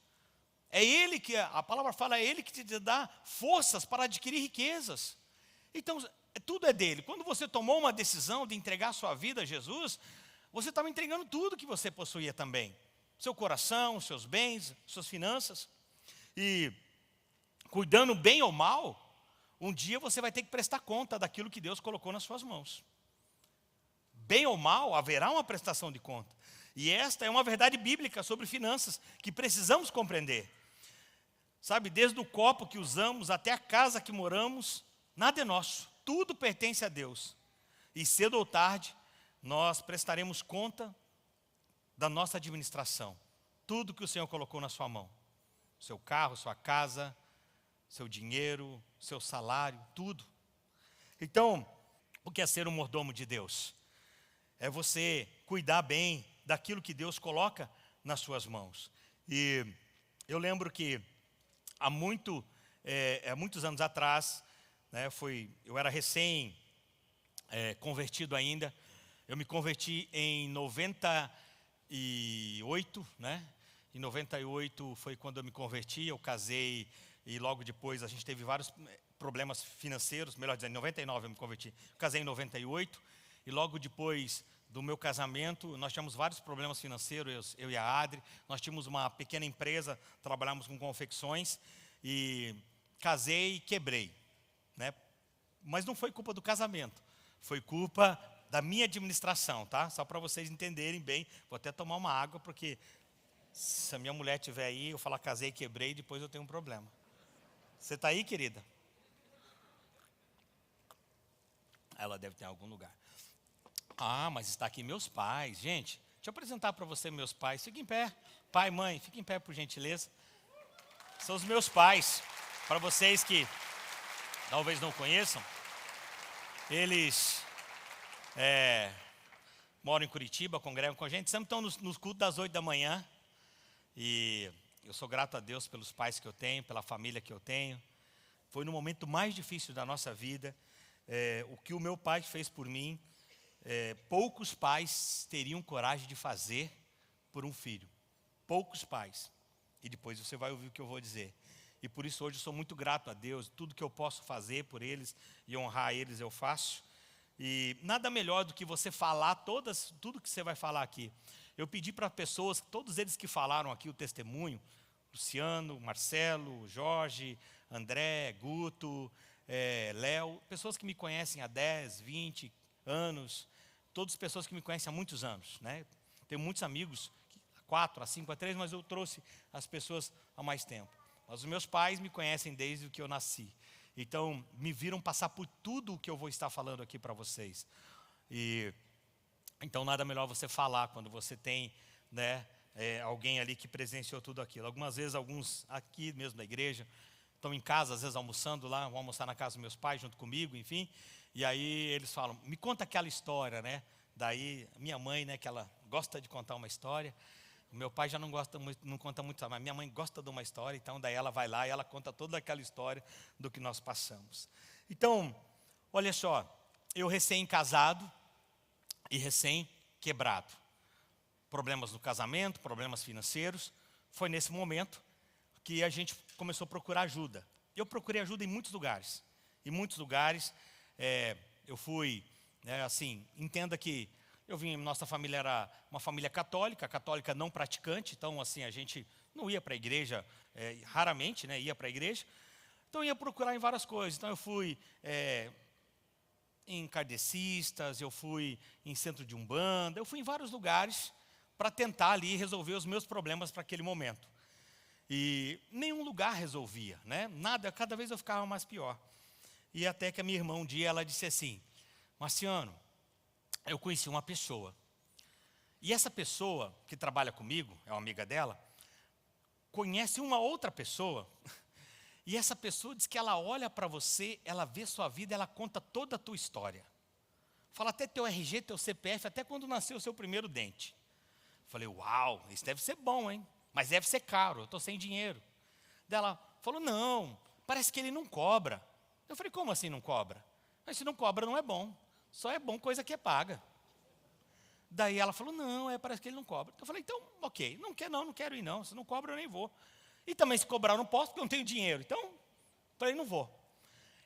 É Ele que, a palavra fala, é Ele que te dá forças para adquirir riquezas. Então, tudo é dele. Quando você tomou uma decisão de entregar a sua vida a Jesus, você estava entregando tudo que você possuía também. Seu coração, seus bens, suas finanças. E cuidando bem ou mal, um dia você vai ter que prestar conta daquilo que Deus colocou nas suas mãos. Bem ou mal, haverá uma prestação de conta. E esta é uma verdade bíblica sobre finanças que precisamos compreender. Sabe, desde o copo que usamos até a casa que moramos, nada é nosso. Tudo pertence a Deus. E cedo ou tarde, nós prestaremos conta da nossa administração. Tudo que o Senhor colocou na sua mão. Seu carro, sua casa, seu dinheiro, seu salário, tudo. Então, o que é ser um mordomo de Deus? É você cuidar bem daquilo que Deus coloca nas suas mãos. E eu lembro que há muitos anos atrás, eu era recém convertido ainda. Eu me converti em 98, Em 98 foi quando eu me converti, eu casei e logo depois a gente teve vários problemas financeiros, melhor dizendo, em 99 eu me converti. Eu casei em 98 e logo depois do meu casamento, nós tínhamos vários problemas financeiros, eu e a Adri. Nós tínhamos uma pequena empresa, trabalhávamos com confecções e casei e quebrei. Mas não foi culpa do casamento, foi culpa da minha administração, tá? Só para vocês entenderem bem. Vou até tomar uma água, porque se a minha mulher estiver aí, eu falar casei e quebrei, depois eu tenho um problema. Você está aí, querida? Ela deve ter em algum lugar. Ah, mas está aqui meus pais. Gente, deixa eu apresentar para você meus pais. Fique em pé. Pai, mãe, fique em pé, por gentileza. São os meus pais. Para vocês que talvez não conheçam, eles moram em Curitiba, congregam com a gente. Sempre estão nos cultos das 8 da manhã. E eu sou grato a Deus pelos pais que eu tenho, pela família que eu tenho. Foi no momento mais difícil da nossa vida. O que o meu pai fez por mim, poucos pais teriam coragem de fazer por um filho. Poucos pais. E depois você vai ouvir o que eu vou dizer. E por isso hoje eu sou muito grato a Deus. Tudo que eu posso fazer por eles e honrar eles eu faço. E nada melhor do que você falar tudo que você vai falar aqui. Eu pedi para pessoas, todos eles que falaram aqui o testemunho, Luciano, Marcelo, Jorge, André, Guto, Léo, pessoas que me conhecem há 10, 20 anos, todas pessoas que me conhecem há muitos anos, né? Tenho muitos amigos, há 4, há 5, há 3, mas eu trouxe as pessoas há mais tempo. Mas os meus pais me conhecem desde que eu nasci. Então, me viram passar por tudo o que eu vou estar falando aqui para vocês. Então, nada melhor você falar quando você tem, né, alguém ali que presenciou tudo aquilo. Algumas vezes, alguns aqui mesmo da igreja, estão em casa, às vezes almoçando lá, vão almoçar na casa dos meus pais junto comigo, enfim. E aí eles falam, me conta aquela história, né? Daí, minha mãe, né, que ela gosta de contar uma história. O meu pai já não gosta muito, não conta muito, mas minha mãe gosta de uma história, então daí ela vai lá e ela conta toda aquela história do que nós passamos. Então, olha só, eu recém-casado e recém-quebrado. Problemas no casamento, problemas financeiros. Foi nesse momento que a gente começou a procurar ajuda. Eu procurei ajuda em muitos lugares. Em muitos lugares, eu fui, assim, entenda que nossa família era uma família católica não praticante, então assim, a gente não ia para a igreja, raramente, né, ia para a igreja, então eu ia procurar em várias coisas. Então eu fui em kardecistas, eu fui em centro de umbanda, eu fui em vários lugares para tentar ali resolver os meus problemas para aquele momento. E nenhum lugar resolvia, né? Nada, cada vez eu ficava mais pior. E até que a minha irmã um dia, ela disse assim, Marciano, eu conheci uma pessoa. E essa pessoa que trabalha comigo, é uma amiga dela, conhece uma outra pessoa. E essa pessoa diz que ela olha para você, ela vê sua vida, ela conta toda a tua história. Fala até teu RG, teu CPF, até quando nasceu o seu primeiro dente. Falei, uau, isso deve ser bom, hein? Mas deve ser caro, eu estou sem dinheiro. Daí ela falou, não, parece que ele não cobra. Eu falei, como assim não cobra? Mas se não cobra não é bom, só é bom coisa que é paga. Daí ela falou, não, parece que ele não cobra. Eu falei, então, ok, não quero ir não, se não cobra eu nem vou. E também se cobrar eu não posso porque eu não tenho dinheiro, então, falei, não vou.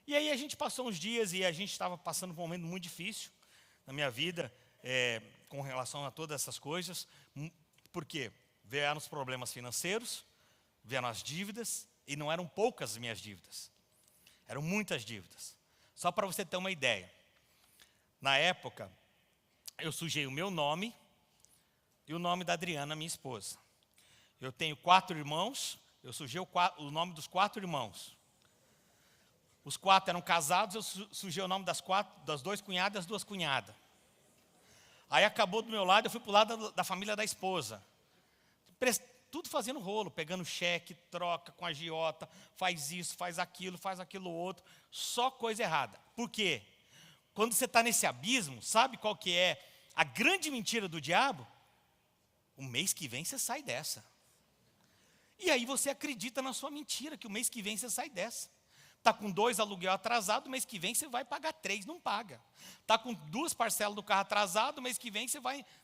E aí a gente passou uns dias e a gente estava passando por um momento muito difícil na minha vida, com relação a todas essas coisas. Por quê? Vieram os problemas financeiros, vieram as dívidas, e não eram poucas as minhas dívidas. Eram muitas dívidas. Só para você ter uma ideia. Na época, eu sujei o meu nome e o nome da Adriana, minha esposa. Eu tenho 4 irmãos, eu sujei o nome dos 4 irmãos. Os 4 eram casados, eu sujei o nome das 2 cunhadas e das 2 cunhadas. Aí acabou do meu lado, eu fui para o lado da família da esposa. Tudo fazendo rolo, pegando cheque, troca com agiota, faz isso, faz aquilo outro, só coisa errada. Por quê? Quando você está nesse abismo, sabe qual que é a grande mentira do diabo? O mês que vem você sai dessa. E aí você acredita na sua mentira, que o mês que vem você sai dessa. Está com 2 aluguel atrasado, mês que vem você vai pagar 3, não paga. Está com 2 parcelas do carro atrasado, mês que vem você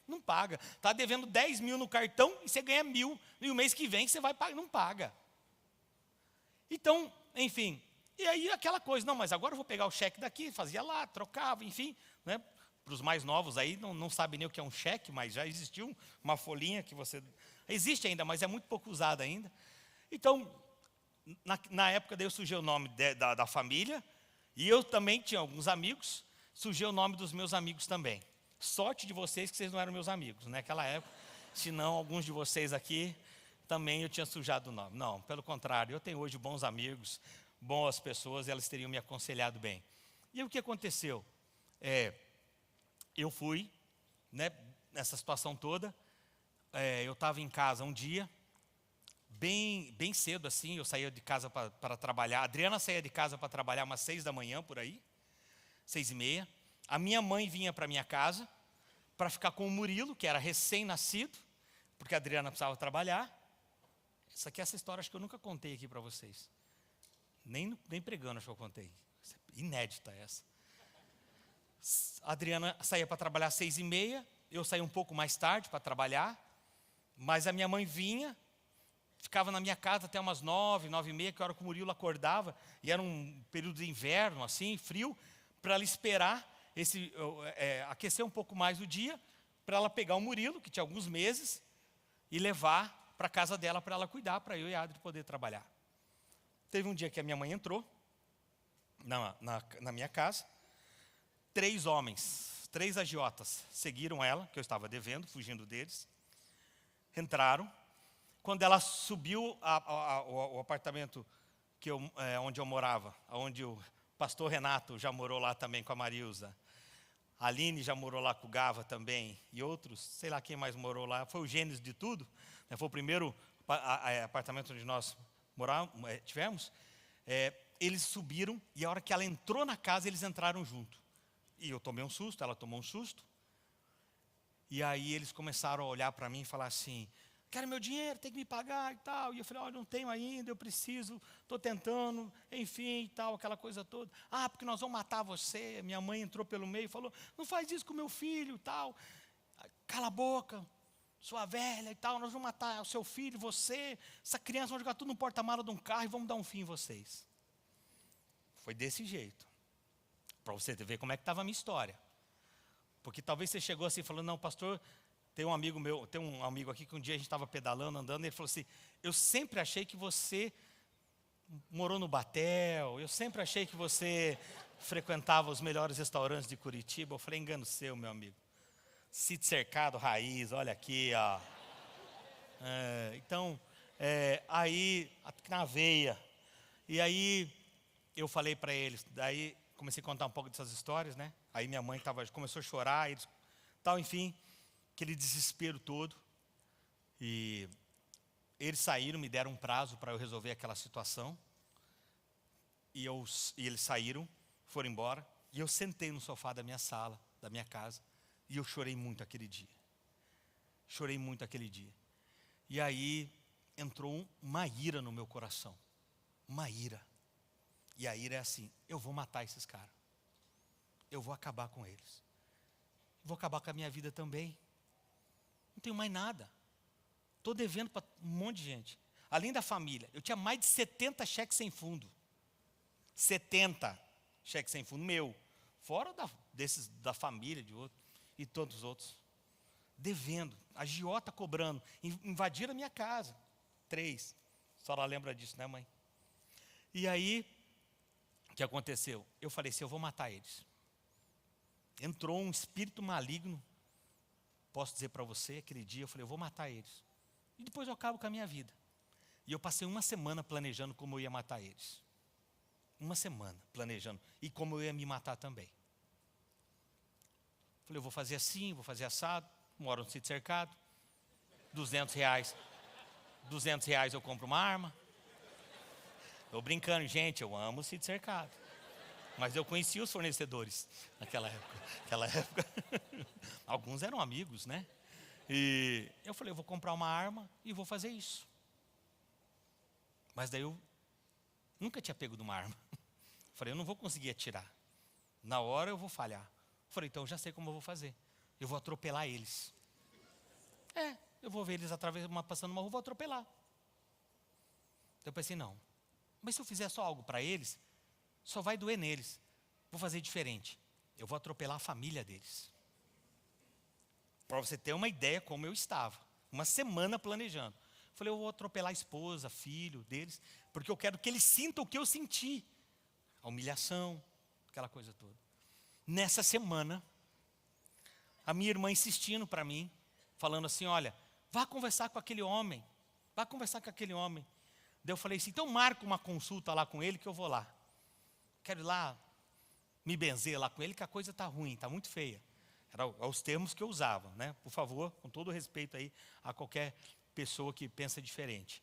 não paga. Está devendo 10 mil no cartão e você ganha 1.000. E o mês que vem você vai pagar, não paga. Então, enfim, e aí aquela coisa, não, mas agora eu vou pegar o cheque daqui, fazia lá, trocava, enfim, né? Para os mais novos aí, não sabem nem o que é um cheque, mas já existiu uma folhinha que você... Existe ainda, mas é muito pouco usada ainda. Então, na época daí eu sujei o nome da família, e eu também tinha alguns amigos, sujei o nome dos meus amigos também. Sorte de vocês que vocês não eram meus amigos naquela época, senão alguns de vocês aqui também eu tinha sujado o nome. Não, pelo contrário, eu tenho hoje bons amigos, boas pessoas, e elas teriam me aconselhado bem. E o que aconteceu? eu fui, né, nessa situação toda, eu estava em casa um dia, bem cedo assim, eu saía de casa para trabalhar. A Adriana saía de casa para trabalhar umas 6 da manhã, por aí, 6:30. A minha mãe vinha para minha casa para ficar com o Murilo, que era recém-nascido, porque a Adriana precisava trabalhar. Essa história acho que eu nunca contei aqui para vocês. Nem pregando acho que eu contei. Inédita essa. A Adriana saía para trabalhar às 6:30, eu saía um pouco mais tarde para trabalhar, mas a minha mãe vinha, ficava na minha casa até umas 9, 9:30, que era hora que o Murilo acordava, e era um período de inverno, assim, frio, para ela esperar aquecer um pouco mais o dia, para ela pegar o Murilo, que tinha alguns meses, e levar para a casa dela para ela cuidar, para eu e a Adri poder trabalhar. Teve um dia que a minha mãe entrou na minha casa, 3 homens, 3 agiotas, seguiram ela, que eu estava devendo, fugindo deles, entraram. Quando ela subiu o apartamento onde eu morava, onde o pastor Renato já morou lá também com a Marilza, a Aline já morou lá com o Gava também, e outros, sei lá quem mais morou lá, foi o Gênesis de tudo, né? Foi o primeiro apartamento onde nós tivemos. Eles subiram, e a hora que ela entrou na casa, eles entraram junto. E eu tomei um susto, ela tomou um susto. E aí eles começaram a olhar para mim e falar assim: quero meu dinheiro, tem que me pagar e tal. E eu falei: olha, não tenho ainda, eu preciso, estou tentando, enfim e tal, aquela coisa toda. Ah, porque nós vamos matar você. Minha mãe entrou pelo meio e falou: não faz isso com meu filho e tal. Cala a boca, sua velha e tal, nós vamos matar o seu filho, você, essa criança, vamos jogar tudo no porta-mala de um carro e vamos dar um fim em vocês. Foi desse jeito. Para você ver como é que estava a minha história. Porque talvez você chegou assim falando: não, pastor, tem um amigo aqui que um dia a gente estava pedalando, andando, e ele falou assim: eu sempre achei que você morou no Batel, eu sempre achei que você frequentava os melhores restaurantes de Curitiba. Eu falei: engano seu, meu amigo. Sítio Cercado Raiz, olha aqui, ó. Então, aí, na veia. E aí, eu falei para eles, daí comecei a contar um pouco dessas histórias, né? Aí minha mãe começou a chorar, tal, enfim, aquele desespero todo. E eles saíram, me deram um prazo para eu resolver aquela situação. E eles saíram, foram embora. E eu sentei no sofá da minha sala, da minha casa, e eu chorei muito aquele dia. Chorei muito aquele dia. E aí entrou uma ira no meu coração. Uma ira. E a ira é assim: eu vou matar esses caras. Eu vou acabar com eles. Vou acabar com a minha vida também. Não tenho mais nada. Estou devendo para um monte de gente. Além da família, eu tinha mais de 70 cheques sem fundo. 70 cheques sem fundo, meu. Fora desses da família, de outro, e todos os outros. Devendo, agiota cobrando. Invadiram a minha casa. 3. A senhora lembra disso, né, mãe? E aí, o que aconteceu? Eu falei assim: eu vou matar eles. Entrou um espírito maligno. Posso dizer para você, aquele dia eu falei: eu vou matar eles. E depois eu acabo com a minha vida. E eu passei uma semana planejando como eu ia matar eles. Uma semana planejando. E como eu ia me matar também. Falei: eu vou fazer assim, vou fazer assado. Moro no sítio cercado. R$200. R$200 eu compro uma arma. Estou brincando, gente, eu amo o sítio cercado. Mas eu conhecia os fornecedores naquela época. Alguns eram amigos, né? E eu falei: eu vou comprar uma arma e vou fazer isso. Mas daí eu nunca tinha pego de uma arma. Falei: eu não vou conseguir atirar. Na hora eu vou falhar. Falei: então eu já sei como eu vou fazer. Eu vou atropelar eles. Eu vou ver eles passando uma rua, vou atropelar. Então eu pensei: não. Mas se eu fizer só algo para eles, só vai doer neles. Vou fazer diferente. Eu vou atropelar a família deles. Para você ter uma ideia como eu estava. Uma semana planejando. Falei: eu vou atropelar a esposa, filho deles, porque eu quero que eles sintam o que eu senti. A humilhação, aquela coisa toda. Nessa semana, a minha irmã insistindo para mim, falando assim: olha, vá conversar com aquele homem. Vá conversar com aquele homem. Daí eu falei assim: então marca uma consulta lá com ele que eu vou lá. Quero ir lá. me benzer lá com ele, que a coisa está ruim, está muito feia. Eram os termos que eu usava, né? Por favor, com todo respeito aí a qualquer pessoa que pensa diferente.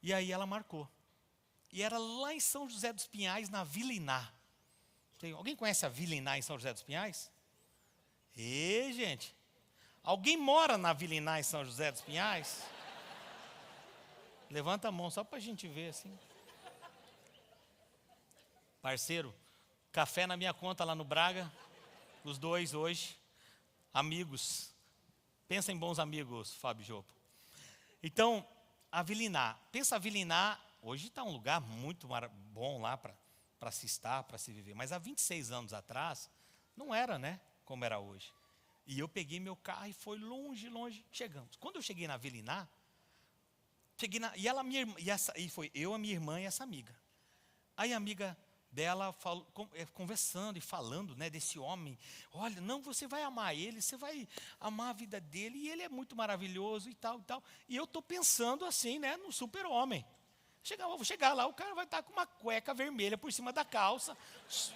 E aí ela marcou. E era lá em São José dos Pinhais, na Vila Iná. Alguém conhece a Vila Iná em São José dos Pinhais? Gente. Alguém mora na Vila Iná em São José dos Pinhais? Levanta a mão só para a gente ver assim. Parceiro, café na minha conta lá no Braga. Os dois hoje. Amigos. Pensa em bons amigos, Fábio Jopo. Então, a Vila Iná. Pensa a Vila Iná, hoje está um lugar muito bom lá para se estar, para se viver. Mas há 26 anos atrás, não era, né, como era hoje. E eu peguei meu carro e foi longe, longe, chegamos. Quando eu cheguei na Vila Iná, e foi eu, a minha irmã e essa amiga. Aí a amiga dela conversando e falando, né, desse homem. Olha, não, você vai amar ele, você vai amar a vida dele, e ele é muito maravilhoso e tal, e tal. E eu estou pensando assim, né, no super-homem. Vou chegar lá, o cara vai estar com uma cueca vermelha por cima da calça.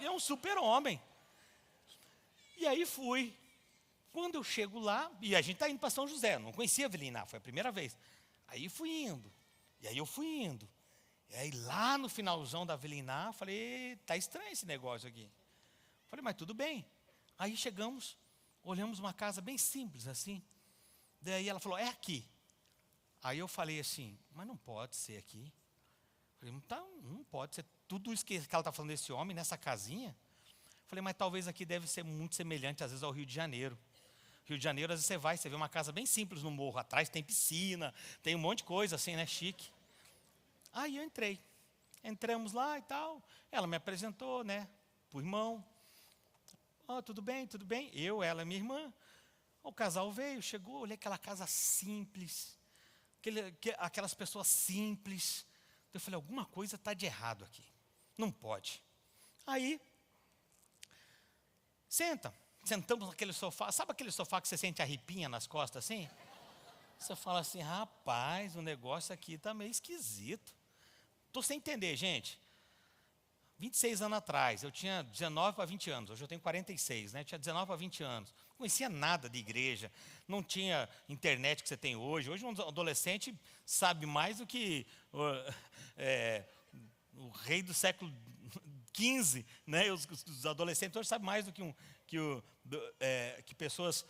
É um super-homem. E aí fui. Quando eu chego lá, e a gente está indo para São José, não conhecia a Vila Iná, foi a primeira vez. Aí fui indo, e aí eu fui indo. E aí lá no finalzão da Vila Iná, falei, tá estranho esse negócio aqui. Falei, mas tudo bem. Aí chegamos, olhamos uma casa bem simples assim. Daí ela falou, é aqui. Aí eu falei assim, mas não pode ser aqui. Falei, não pode ser tudo isso que ela está falando desse homem, nessa casinha. Falei, mas talvez aqui deve ser muito semelhante às vezes ao Rio de Janeiro. Rio de Janeiro, às vezes você vê uma casa bem simples no morro, atrás tem piscina, tem um monte de coisa assim, né, chique. Aí eu entrei. Entramos lá e tal. Ela me apresentou, né, pro irmão. Tudo bem, tudo bem. Eu, ela e minha irmã. O casal veio, chegou, olhei aquela casa simples. Aquelas pessoas simples. Eu falei, alguma coisa está de errado aqui. Não pode. Aí, sentamos naquele sofá. Sabe aquele sofá que você sente arrepinha nas costas assim? Você fala assim, rapaz, o negócio aqui está meio esquisito. Estou sem entender, gente. 26 anos atrás, eu tinha 19 para 20 anos. Hoje eu tenho 46, né? Eu tinha 19 para 20 anos. Não conhecia nada de igreja. Não tinha internet que você tem hoje. Hoje um adolescente sabe mais do que o rei do século XV, né? Os adolescentes hoje sabem mais do que pessoas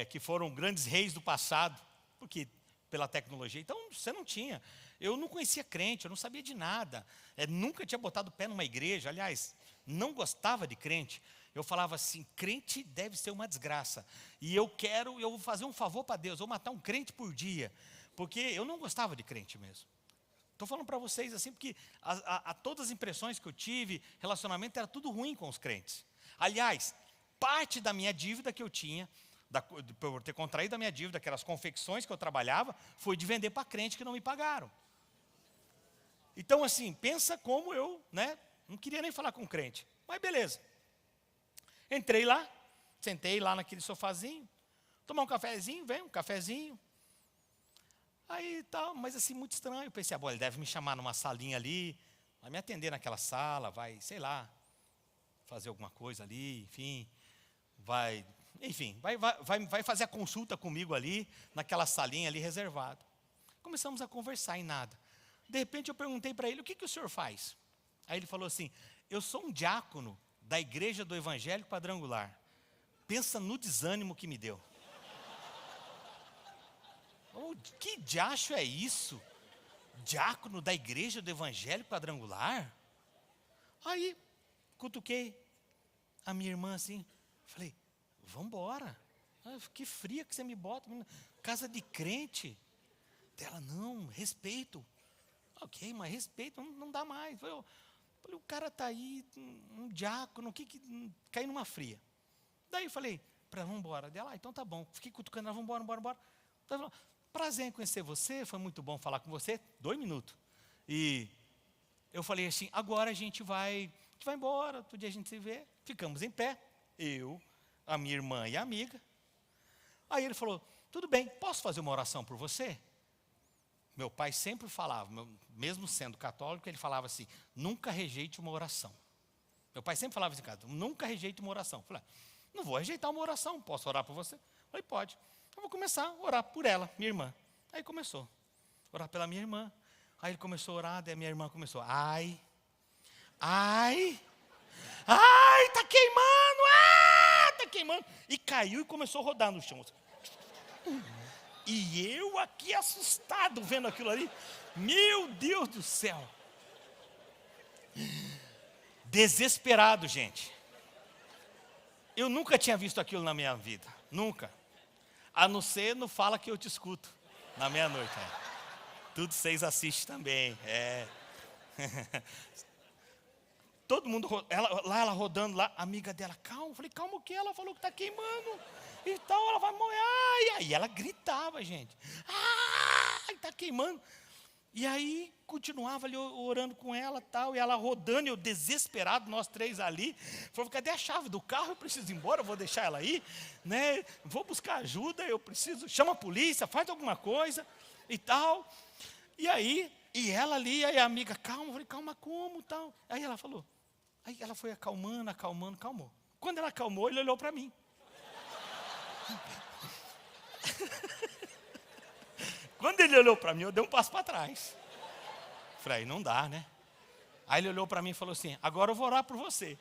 que foram grandes reis do passado, porque pela tecnologia. Então, você não tinha. Eu não conhecia crente, eu não sabia de nada. Nunca tinha botado pé numa igreja. Aliás, não gostava de crente. Eu falava assim, crente deve ser uma desgraça. E eu vou fazer um favor para Deus, eu vou matar um crente por dia. Porque eu não gostava de crente mesmo. Estou falando para vocês assim, porque todas as impressões que eu tive, relacionamento, era tudo ruim com os crentes. Aliás, parte da minha dívida que eu tinha, por ter contraído a minha dívida, aquelas confecções que eu trabalhava, foi de vender para crente que não me pagaram. Então, assim, pensa como eu, né, não queria nem falar com crente. Mas beleza. Entrei lá, sentei lá naquele sofazinho, tomar um cafezinho, vem um cafezinho. Aí tal, mas assim, muito estranho. Eu pensei, ele deve me chamar numa salinha ali, vai me atender naquela sala, vai, sei lá, fazer alguma coisa ali, enfim, vai fazer a consulta comigo ali, naquela salinha ali reservada. Começamos a conversar em nada. De repente eu perguntei para ele, o que o senhor faz? Aí ele falou assim, eu sou um diácono da Igreja do Evangelho Quadrangular. Pensa no desânimo que me deu. Que diacho é isso? Diácono da Igreja do Evangelho Quadrangular? Aí, cutuquei a minha irmã assim, falei, vamos embora. Que fria que você me bota, casa de crente. Ela, não, respeito. Ok, mas respeito não dá mais. Falei, o cara está aí, um diácono, cai numa fria. Daí eu falei, vamos embora. Dela, então tá bom. Fiquei cutucando ela, vamos embora. Ela, prazer em conhecer você, foi muito bom falar com você. 2 minutos. E eu falei assim, agora a gente vai embora, outro dia a gente se vê. Ficamos em pé, eu, a minha irmã e a amiga. Aí ele falou, tudo bem, posso fazer uma oração por você? Meu pai sempre falava, mesmo sendo católico, ele falava assim, nunca rejeite uma oração. Meu pai sempre falava assim, cara, nunca rejeite uma oração. Eu falei, não vou rejeitar uma oração, posso orar por você? Eu falei, pode. Eu vou começar a orar por ela, minha irmã. Aí começou, orar pela minha irmã. Aí ele começou a orar, daí a minha irmã começou, ai, tá queimando, tá queimando. E caiu e começou a rodar no chão. E eu aqui assustado vendo aquilo ali. Meu Deus do céu. Desesperado, gente. Eu nunca tinha visto aquilo na minha vida. Nunca. A não ser no Fala Que Eu Te Escuto. Na meia-noite. Tudo vocês assistem também. Todo mundo, ela rodando lá, a amiga dela, calma. Eu falei, calma o quê? Ela falou que tá queimando e tal, ela vai morrer. E aí ela gritava, gente. Tá queimando. E aí continuava ali orando com ela tal, e ela rodando, eu desesperado, nós três ali. Falou, cadê a chave do carro? Eu preciso ir embora, eu vou deixar ela aí, né? Vou buscar ajuda, eu preciso, chama a polícia, faz alguma coisa e tal. E aí, e ela ali, aí a amiga, calma, eu falei, calma como tal? Aí ela falou, aí ela foi acalmando, calmou. Quando ela acalmou, ele olhou para mim. Quando ele olhou para mim, eu dei um passo para trás. Falei, não dá, né? Aí ele olhou para mim e falou assim, agora eu vou orar por você.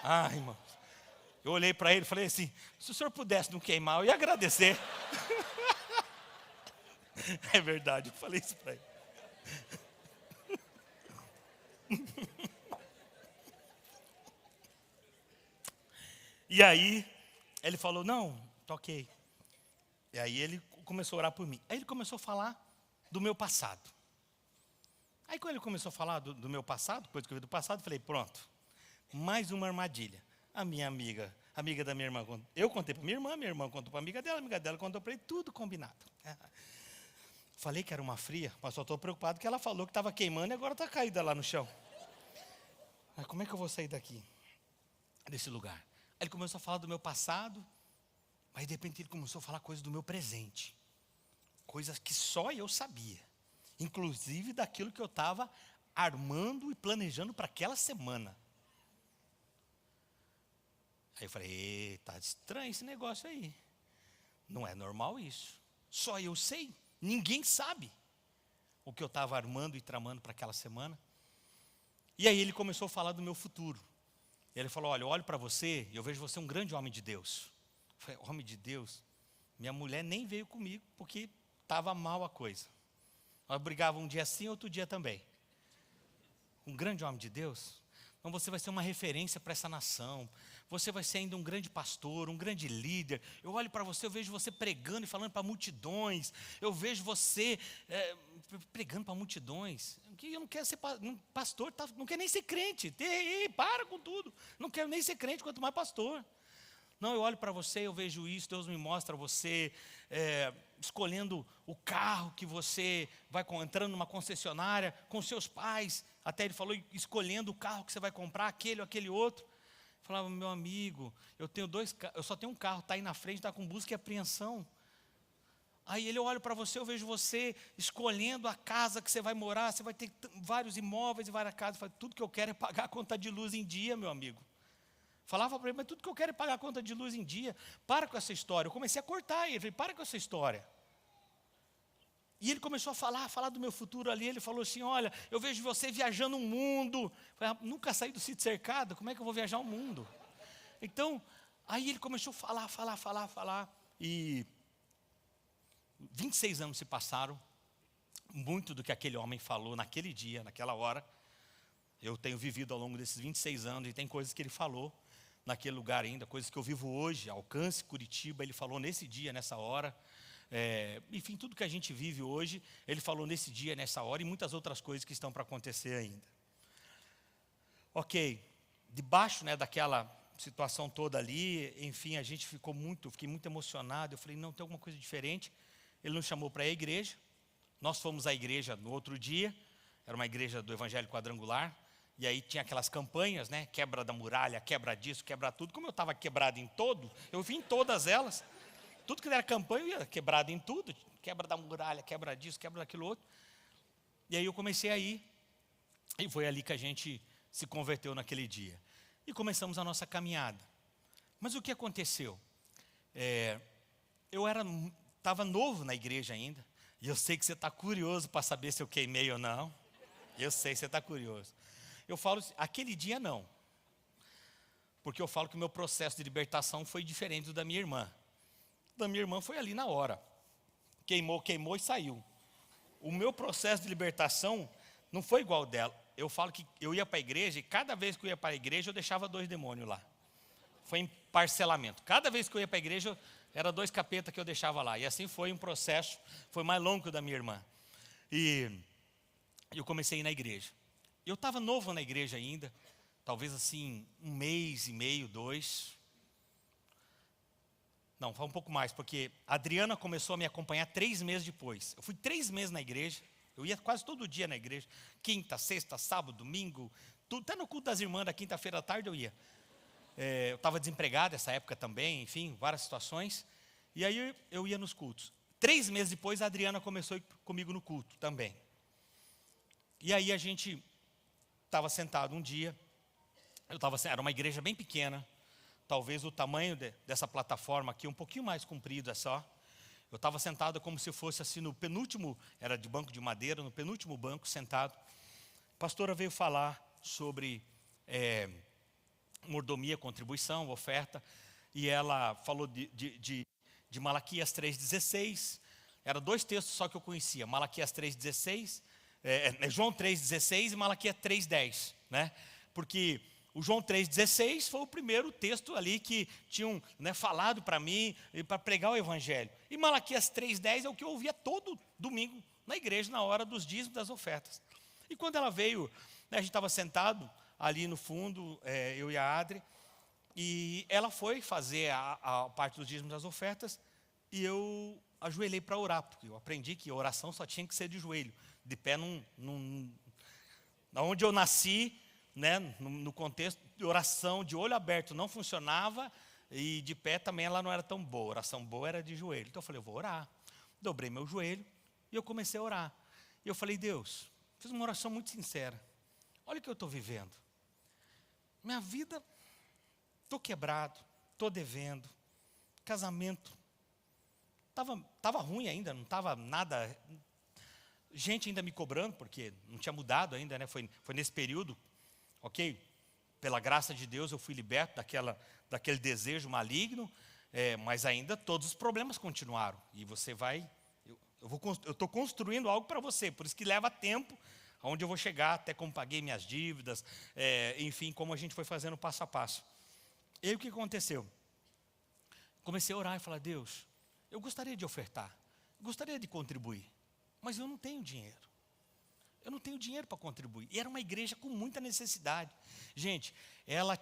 Ai, irmão. Eu olhei para ele e falei assim, se o senhor pudesse não queimar, eu ia agradecer. É verdade, eu falei isso para ele. E aí, ele falou, não, toquei. E aí ele começou a orar por mim. Aí ele começou a falar do meu passado. Aí quando ele começou a falar do meu passado, coisa que eu vi do passado, eu falei, pronto, mais uma armadilha. A minha amiga da minha irmã, eu contei para minha irmã contou para a amiga dela contou para ele, tudo combinado. Falei que era uma fria, mas só estou preocupado que ela falou que estava queimando e agora está caída lá no chão. Mas como é que eu vou sair daqui, desse lugar? Aí ele começou a falar do meu passado, mas de repente ele começou a falar coisas do meu presente. Coisas que só eu sabia. Inclusive daquilo que eu estava armando e planejando para aquela semana. Aí eu falei, tá estranho esse negócio aí. Não é normal isso. Só eu sei. Ninguém sabe o que eu estava armando e tramando para aquela semana. E aí ele começou a falar do meu futuro. Ele falou, olha, eu olho para você e eu vejo você um grande homem de Deus. Eu falei, homem de Deus? Minha mulher nem veio comigo porque estava mal a coisa. Nós brigávamos um dia sim, outro dia também. Um grande homem de Deus? Então você vai ser uma referência para essa nação. Você vai ser ainda um grande pastor, um grande líder. Eu olho para você, eu vejo você pregando e falando para multidões. Eu vejo você pregando para multidões. Eu não quero ser pastor, não quero nem ser crente. Para com tudo. Não quero nem ser crente, quanto mais pastor. Não, eu olho para você, eu vejo isso, Deus me mostra você escolhendo o carro que você vai entrando numa concessionária com seus pais. Até ele falou, escolhendo o carro que você vai comprar, aquele ou aquele outro. Eu falava, meu amigo, eu só tenho um carro, está aí na frente, está com busca e apreensão. Aí eu olho para você, eu vejo você escolhendo a casa que você vai morar, você vai ter vários imóveis e várias casas. Eu falei, tudo que eu quero é pagar a conta de luz em dia, meu amigo. Falava para ele, mas tudo que eu quero é pagar a conta de luz em dia. Para com essa história. Eu comecei a cortar ele, falei, para com essa história. E ele começou a falar do meu futuro ali. Ele falou assim, olha, eu vejo você viajando o mundo. Eu falei, nunca saí do sítio cercado, como é que eu vou viajar o mundo? Então, aí ele começou a falar. E 26 anos se passaram. Muito do que aquele homem falou naquele dia, naquela hora, eu tenho vivido ao longo desses 26 anos. E tem coisas que ele falou naquele lugar ainda, coisas que eu vivo hoje, Alcance Curitiba, ele falou nesse dia, nessa hora. Enfim, tudo que a gente vive hoje, ele falou nesse dia, nessa hora, e muitas outras coisas que estão para acontecer ainda. Ok, debaixo daquela situação toda ali, enfim, fiquei muito emocionado. Eu falei, não, tem alguma coisa diferente. Ele nos chamou para a igreja, nós fomos à igreja no outro dia, era uma igreja do Evangelho Quadrangular, e aí tinha aquelas campanhas, quebra da muralha, quebra disso, quebra tudo. Como eu estava quebrado em todo, eu vim em todas elas. Tudo que era campanha, eu ia quebrado em tudo. Quebra da muralha, quebra disso, quebra daquilo outro. E aí eu comecei a ir. E foi ali que a gente se converteu naquele dia. E começamos a nossa caminhada. Mas o que aconteceu? Eu estava novo na igreja ainda. E eu sei que você está curioso para saber se eu queimei ou não. Eu sei que você está curioso. Eu falo, aquele dia não. Porque eu falo que o meu processo de libertação foi diferente do da minha irmã. O da minha irmã foi ali na hora. Queimou e saiu. O meu processo de libertação não foi igual ao dela. Eu falo que eu ia para a igreja e cada vez que eu ia para a igreja eu deixava 2 demônios lá. Foi em parcelamento. Cada vez que eu ia para a igreja, era 2 capetas que eu deixava lá. E assim foi um processo, foi mais longo que o da minha irmã. E eu comecei a ir na igreja. Eu estava novo na igreja ainda, talvez assim, 1 mês e meio, 2. Não, foi um pouco mais, porque a Adriana começou a me acompanhar 3 meses depois. Eu fui 3 meses na igreja, eu ia quase todo dia na igreja. Quinta, sexta, sábado, domingo, até no culto das irmãs da quinta-feira à tarde eu ia. Eu estava desempregado nessa época também, enfim, várias situações. E aí eu ia nos cultos. 3 meses depois a Adriana começou a ir comigo no culto também. E aí a gente estava sentado um dia, era uma igreja bem pequena, talvez o tamanho dessa plataforma aqui, um pouquinho mais comprido é só. Eu estava sentado como se fosse assim no penúltimo, era de banco de madeira, no penúltimo banco sentado. A pastora veio falar sobre mordomia, contribuição, oferta, e ela falou de Malaquias 3,16, eram 2 textos só que eu conhecia, Malaquias 3,16, João 3,16 e Malaquias 3,10, né? Porque o João 3,16 foi o primeiro texto ali que tinham falado para mim, para pregar o evangelho. E Malaquias 3,10 é o que eu ouvia todo domingo na igreja, na hora dos dízimos, das ofertas. E quando ela veio, a gente estava sentado ali no fundo, eu e a Adri, e ela foi fazer a parte dos dízimos das ofertas, e eu ajoelhei para orar, porque eu aprendi que a oração só tinha que ser de joelho, de pé onde eu nasci, né, no contexto de oração de olho aberto não funcionava, e de pé também ela não era tão boa, a oração boa era de joelho. Então eu falei, eu vou orar. Dobrei meu joelho e eu comecei a orar. E eu falei, Deus, fiz uma oração muito sincera. Olha o que eu estou vivendo. Minha vida, estou quebrado, estou devendo, casamento, estava ruim ainda, não estava nada, gente ainda me cobrando, porque não tinha mudado ainda, né? Foi nesse período, ok? Pela graça de Deus eu fui liberto daquele desejo maligno, mas ainda todos os problemas continuaram, e você vai, eu estou construindo algo para você, por isso que leva tempo, onde eu vou chegar, até como paguei minhas dívidas, enfim, como a gente foi fazendo passo a passo. E aí o que aconteceu? Comecei a orar e falar, Deus, eu gostaria de ofertar, gostaria de contribuir, mas eu não tenho dinheiro. Eu não tenho dinheiro para contribuir. E era uma igreja com muita necessidade. Gente, ela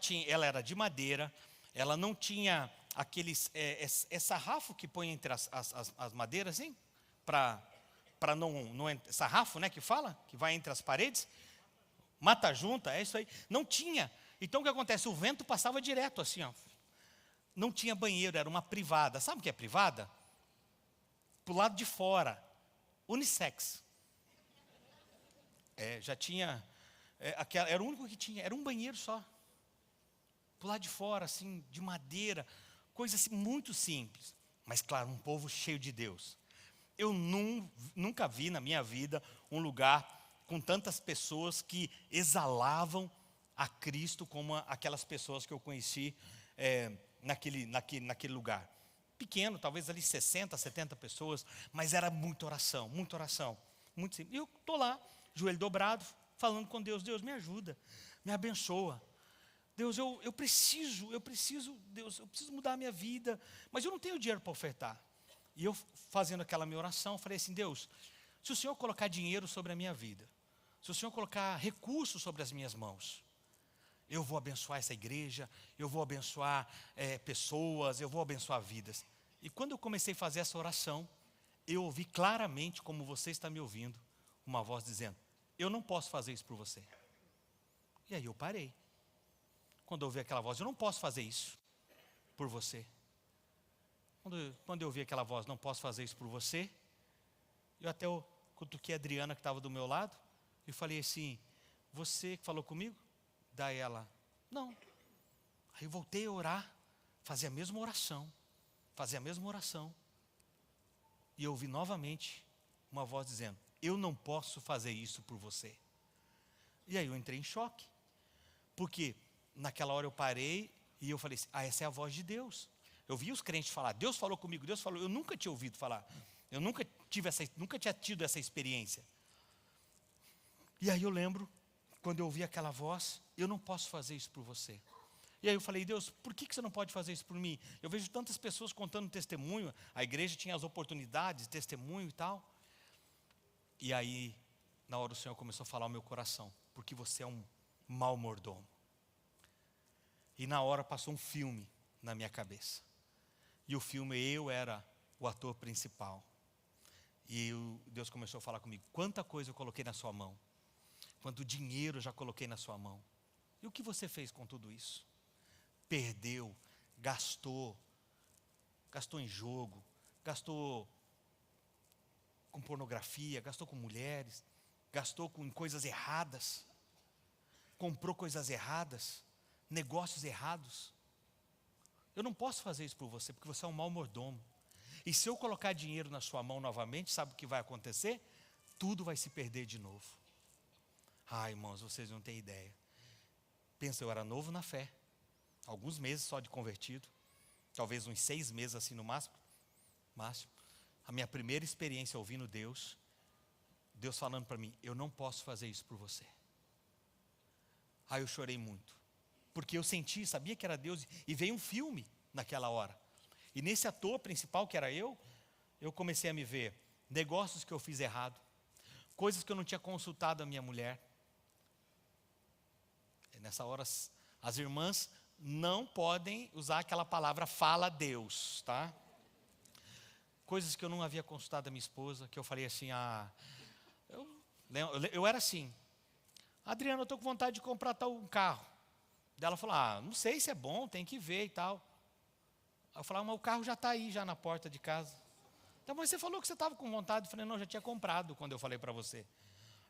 era de madeira, ela não tinha aqueles sarrafo que põe entre as madeiras, hein? Para não sarrafo, né, que fala, que vai entre as paredes, mata junta, é isso aí. Não tinha. Então o que acontece? O vento passava direto assim, ó. Não tinha banheiro, era uma privada. Sabe o que é privada? Pro lado de fora, unissex. Já tinha, era o único que tinha, era um banheiro só. Pro lado de fora, assim, de madeira, coisa assim muito simples. Mas claro, um povo cheio de Deus. Eu nunca vi na minha vida um lugar com tantas pessoas que exalavam a Cristo como aquelas pessoas que eu conheci naquele lugar. Pequeno, talvez ali 60, 70 pessoas, mas era muita oração, muito simples. E eu estou lá, joelho dobrado, falando com Deus, Deus me ajuda, me abençoa. Deus, eu preciso, Deus, eu preciso mudar a minha vida, mas eu não tenho dinheiro para ofertar. E eu, fazendo aquela minha oração, falei assim, Deus, se o Senhor colocar dinheiro sobre a minha vida, se o Senhor colocar recursos sobre as minhas mãos, eu vou abençoar essa igreja, eu vou abençoar pessoas, eu vou abençoar vidas. E quando eu comecei a fazer essa oração, eu ouvi claramente, como você está me ouvindo, uma voz dizendo, eu não posso fazer isso por você. E aí eu parei. Quando eu ouvi aquela voz, eu não posso fazer isso por você. Quando eu ouvi aquela voz, não posso fazer isso por você, eu até cutuquei a Adriana que estava do meu lado, e falei assim, você que falou comigo? Daí ela, não. Aí eu voltei a orar, fazer a mesma oração. E eu ouvi novamente uma voz dizendo, eu não posso fazer isso por você. E aí eu entrei em choque. Porque naquela hora eu parei e eu falei assim, essa é a voz de Deus. Eu vi os crentes falar, Deus falou comigo, Deus falou. Eu nunca tinha ouvido falar. Eu nunca tinha tido essa experiência. E aí eu lembro, quando eu ouvi aquela voz, eu não posso fazer isso por você. E aí eu falei, Deus, por que você não pode fazer isso por mim? Eu vejo tantas pessoas contando testemunho, a igreja tinha as oportunidades de testemunho e tal. E aí, na hora o Senhor começou a falar ao meu coração, porque você é um mau mordomo. E na hora passou um filme na minha cabeça. E o filme, eu era o ator principal. E Deus começou a falar comigo, quanta coisa eu coloquei na sua mão. Quanto dinheiro eu já coloquei na sua mão. E o que você fez com tudo isso? Perdeu, gastou em jogo, gastou com pornografia, gastou com mulheres, gastou com coisas erradas, comprou coisas erradas, negócios errados. Eu não posso fazer isso por você, porque você é um mau mordomo. E se eu colocar dinheiro na sua mão novamente, sabe o que vai acontecer? Tudo vai se perder de novo. Irmãos, vocês não têm ideia. Pensa, eu era novo na fé, alguns meses só de convertido, talvez uns 6 meses assim no máximo. A minha primeira experiência ouvindo Deus falando para mim, eu não posso fazer isso por você. Aí eu chorei muito, porque eu sabia que era Deus, e veio um filme naquela hora. E nesse ator principal que era eu comecei a me ver negócios que eu fiz errado, coisas que eu não tinha consultado a minha mulher. E nessa hora, as irmãs não podem usar aquela palavra fala Deus, tá? Coisas que eu não havia consultado a minha esposa, que eu falei assim, eu era assim, Adriana, eu estou com vontade de comprar um carro. Daí ela falou, não sei se é bom, tem que ver e tal. Aí eu falei, mas o carro já está aí, já na porta de casa. Então, mas você falou que você estava com vontade. Eu falei, não, já tinha comprado quando eu falei para você.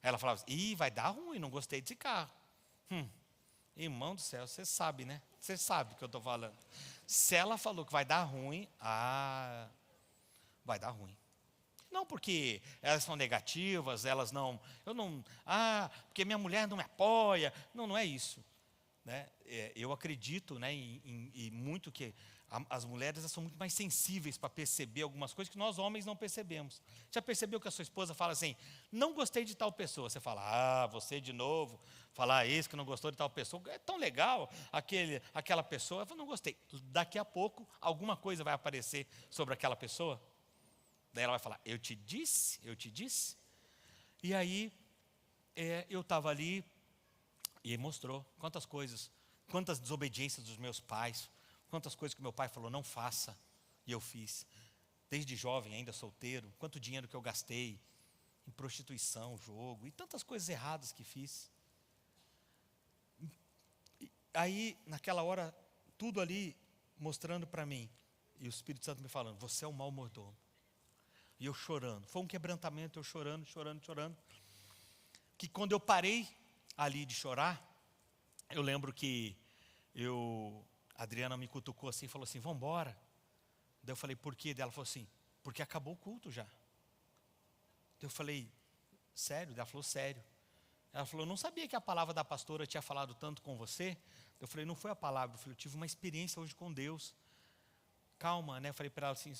Aí ela falava, vai dar ruim, não gostei desse carro. Irmão do céu, você sabe, né? Você sabe o que eu estou falando. Se ela falou que vai dar ruim, vai dar ruim. Não porque elas são negativas, porque minha mulher não me apoia. Não é isso. Né? Eu acredito, né, em muito que as mulheres são muito mais sensíveis para perceber algumas coisas que nós homens não percebemos. Já percebeu que a sua esposa fala assim, não gostei de tal pessoa? Você fala, você de novo, falar esse que não gostou de tal pessoa, é tão legal, aquela pessoa, eu não gostei. Daqui a pouco, alguma coisa vai aparecer sobre aquela pessoa, daí ela vai falar, eu te disse. E aí, eu estava ali, e mostrou quantas coisas, quantas desobediências dos meus pais, quantas coisas que meu pai falou, não faça, e eu fiz. Desde jovem, ainda solteiro, quanto dinheiro que eu gastei em prostituição, jogo, e tantas coisas erradas que fiz. Aí, naquela hora, tudo ali mostrando para mim, e o Espírito Santo me falando, você é um mau mordomo. E eu chorando, foi um quebrantamento, eu chorando, que quando eu parei ali de chorar, eu lembro que a Adriana me cutucou assim, falou assim, vamos embora. Daí eu falei, por quê? Daí ela falou assim, porque acabou o culto já. Daí eu falei, sério? Daí ela falou, sério. Ela falou, eu não sabia que a palavra da pastora tinha falado tanto com você. Eu falei, não foi a palavra, eu tive uma experiência hoje com Deus. Calma, né? Eu falei para ela assim,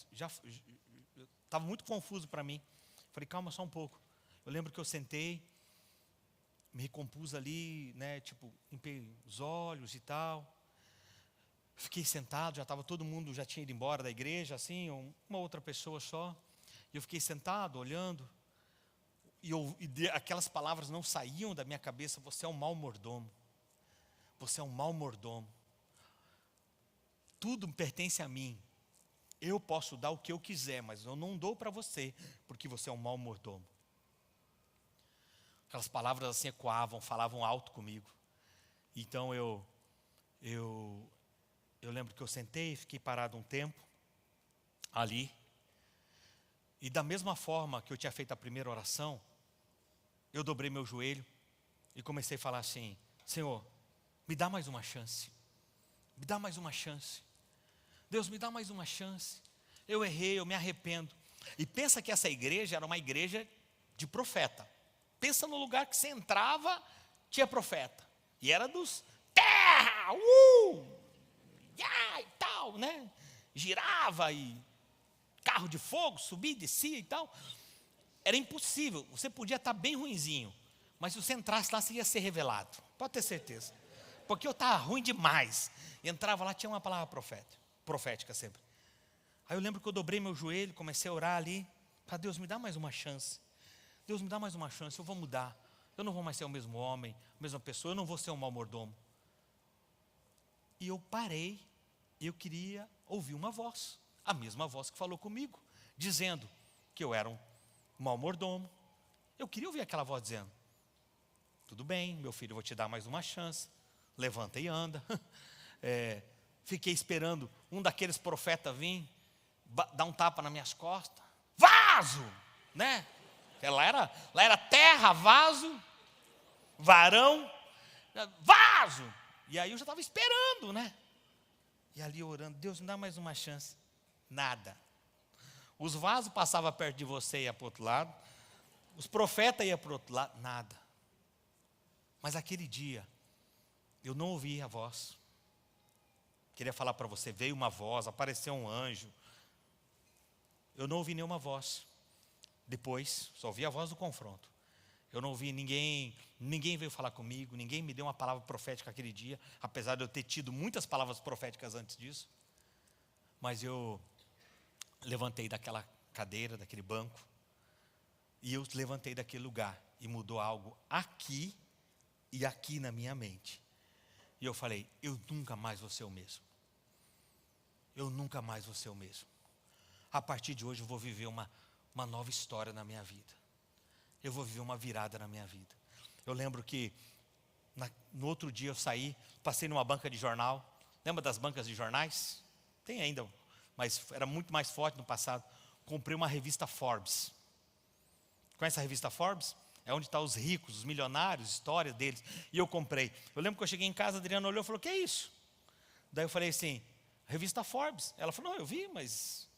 estava muito confuso para mim. Eu falei, calma só um pouco. Eu lembro que eu sentei, me recompus ali, né, limpei os olhos e tal. Fiquei sentado, todo mundo já tinha ido embora da igreja, assim, uma outra pessoa só. E eu fiquei sentado, olhando, e aquelas palavras não saíam da minha cabeça, você é um mau mordomo. Você é um mau mordomo. Tudo pertence a mim. Eu posso dar o que eu quiser, mas eu não dou para você, porque você é um mau mordomo. Aquelas palavras assim ecoavam, falavam alto comigo. Então eu lembro que eu sentei, fiquei parado um tempo ali. E da mesma forma que eu tinha feito a primeira oração, eu dobrei meu joelho e comecei a falar assim, Senhor, me dá mais uma chance. Me dá mais uma chance. Deus, me dá mais uma chance. Eu errei, eu me arrependo. E pensa que essa igreja era uma igreja de profeta. Pensa no lugar que você entrava, tinha profeta. E era dos terra, e tal, né? Girava e carro de fogo, subia e descia e tal. Era impossível, você podia estar bem ruinzinho, mas se você entrasse lá, você ia ser revelado, pode ter certeza. Porque eu estava ruim demais. E entrava lá, tinha uma palavra profética sempre. Aí eu lembro que eu dobrei meu joelho, comecei a orar ali. Para Deus, me dá mais uma chance. Deus, me dá mais uma chance, eu vou mudar. Eu não vou mais ser o mesmo homem, a mesma pessoa, eu não vou ser um mau mordomo. E eu parei, e eu queria ouvir uma voz, a mesma voz que falou comigo, dizendo que eu era um mau mordomo. Eu queria ouvir aquela voz dizendo: tudo bem, meu filho, eu vou te dar mais uma chance. Levanta e anda. Fiquei esperando um daqueles profetas vir, dar um tapa nas minhas costas. Vaso! Né? Lá era terra, vaso, varão, vaso. E aí eu já estava esperando, né? E ali orando, Deus, me dá mais uma chance. Nada. Os vasos passavam perto de você e ia para o outro lado. Os profetas iam para o outro lado. Nada. Mas aquele dia, eu não ouvi a voz. Queria falar para você, veio uma voz, apareceu um anjo. Eu não ouvi nenhuma voz. Depois, só ouvi a voz do confronto. Eu não ouvi ninguém veio falar comigo, ninguém me deu uma palavra profética aquele dia, apesar de eu ter tido muitas palavras proféticas antes disso. Mas eu levantei daquela cadeira, daquele banco, e eu levantei daquele lugar, e mudou algo aqui e aqui na minha mente. E eu falei, eu nunca mais vou ser o mesmo. Eu nunca mais vou ser o mesmo. A partir de hoje eu vou viver uma nova história na minha vida. Eu vou viver uma virada na minha vida. Eu lembro que no outro dia eu saí, passei numa banca de jornal. Lembra das bancas de jornais? Tem ainda, mas era muito mais forte no passado. Comprei uma revista Forbes. Conhece a revista Forbes? É onde estão os ricos, os milionários, história deles. E eu comprei. Eu lembro que eu cheguei em casa, a Adriana olhou e falou, o que é isso? Daí eu falei assim, revista Forbes. Ela falou, não, eu vi, mas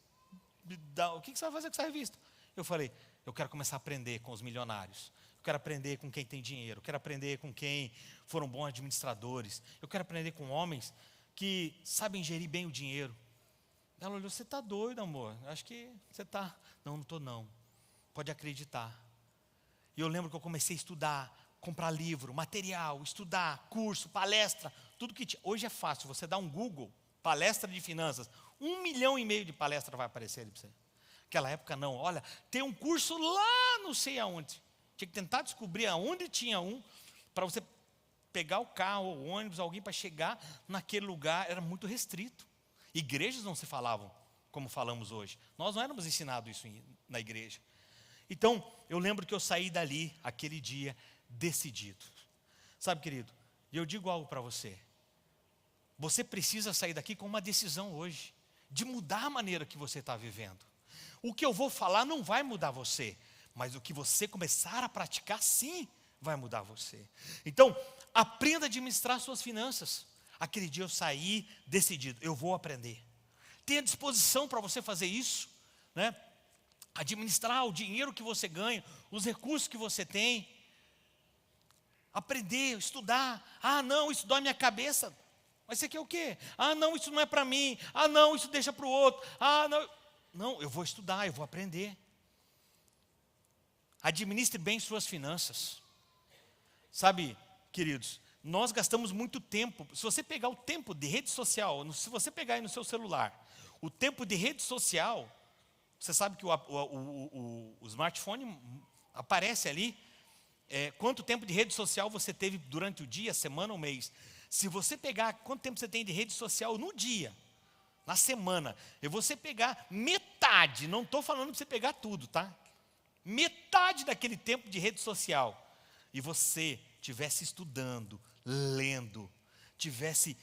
o que você vai fazer com essa revista? Eu falei, eu quero começar a aprender com os milionários. Eu quero aprender com quem tem dinheiro. Eu quero aprender com quem foram bons administradores. Eu quero aprender com homens que sabem gerir bem o dinheiro. Ela olhou, você está doido, amor? Acho que você está. Não estou não. Pode acreditar. E eu lembro que eu comecei a estudar, comprar livro, material, estudar, curso, palestra, tudo que tinha. Hoje é fácil, você dá um Google, palestra de finanças, 1,5 milhão de palestras vai aparecer ali para você. Naquela época não, olha, tem um curso lá não sei aonde. Tinha que tentar descobrir aonde tinha um, para você pegar o carro, o ônibus, alguém para chegar naquele lugar, era muito restrito. Igrejas não se falavam como falamos hoje. Nós não éramos ensinados isso na igreja. Então, eu lembro que eu saí dali, aquele dia, decidido. Sabe, querido, eu digo algo para você. Você precisa sair daqui com uma decisão hoje, de mudar a maneira que você está vivendo. O que eu vou falar não vai mudar você, mas o que você começar a praticar, sim, vai mudar você. Então, aprenda a administrar suas finanças. Aquele dia eu saí decidido, eu vou aprender. Tenha disposição para você fazer isso, né? Administrar o dinheiro que você ganha, os recursos que você tem. Aprender, estudar. Ah, não, isso dói minha cabeça. Mas você quer o quê? Ah, não, isso não é para mim. Ah, não, isso deixa para o outro. Ah, não. Não, eu vou estudar, eu vou aprender. Administre bem suas finanças. Sabe, queridos, nós gastamos muito tempo. Se você pegar o tempo de rede social, se você pegar aí no seu celular, o tempo de rede social, você sabe que o smartphone aparece ali, quanto tempo de rede social você teve durante o dia, semana ou mês. Se você pegar quanto tempo você tem de rede social no dia, na semana, e você pegar metade, não estou falando para você pegar tudo, tá? Metade daquele tempo de rede social, e você estivesse estudando, lendo, estivesse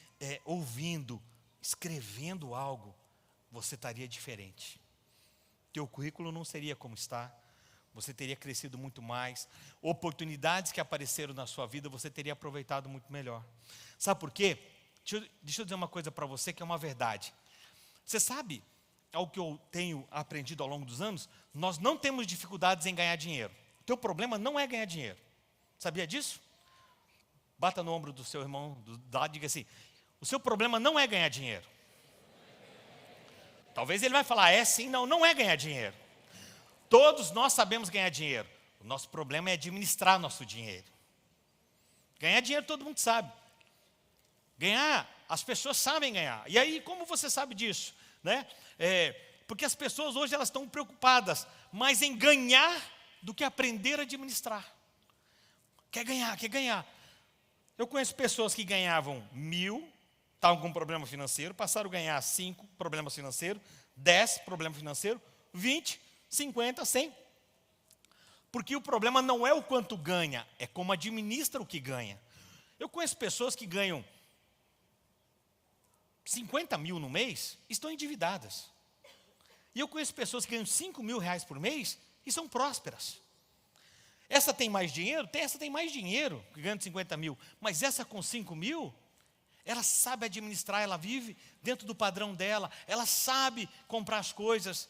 ouvindo, escrevendo algo, você estaria diferente. Teu currículo não seria como está, você teria crescido muito mais. Oportunidades que apareceram na sua vida, você teria aproveitado muito melhor. Sabe por quê? Deixa eu dizer uma coisa para você que é uma verdade. Você sabe, algo que eu tenho aprendido ao longo dos anos, nós não temos dificuldades em ganhar dinheiro. O teu problema não é ganhar dinheiro. Sabia disso? Bata no ombro do seu irmão do lado e diga assim, o seu problema não é ganhar dinheiro. Talvez ele vai falar, é sim, não, não é ganhar dinheiro. Todos nós sabemos ganhar dinheiro. O nosso problema é administrar nosso dinheiro. Ganhar dinheiro todo mundo sabe. Ganhar, as pessoas sabem ganhar. E aí, como você sabe disso? Né? Porque as pessoas hoje elas estão preocupadas mais em ganhar do que aprender a administrar. Quer ganhar, quer ganhar. Eu conheço pessoas que ganhavam 1.000, estavam com um problema financeiro, passaram a ganhar 5 problemas financeiros, 10 problemas financeiros, 20, 50, 100. Porque o problema não é o quanto ganha, é como administra o que ganha. Eu conheço pessoas que ganham 50 mil no mês e estão endividadas. E eu conheço pessoas que ganham 5 mil reais por mês e são prósperas. Essa tem mais dinheiro? Essa tem mais dinheiro, que ganha 50 mil. Mas essa com 5 mil, ela sabe administrar, ela vive dentro do padrão dela, ela sabe comprar as coisas.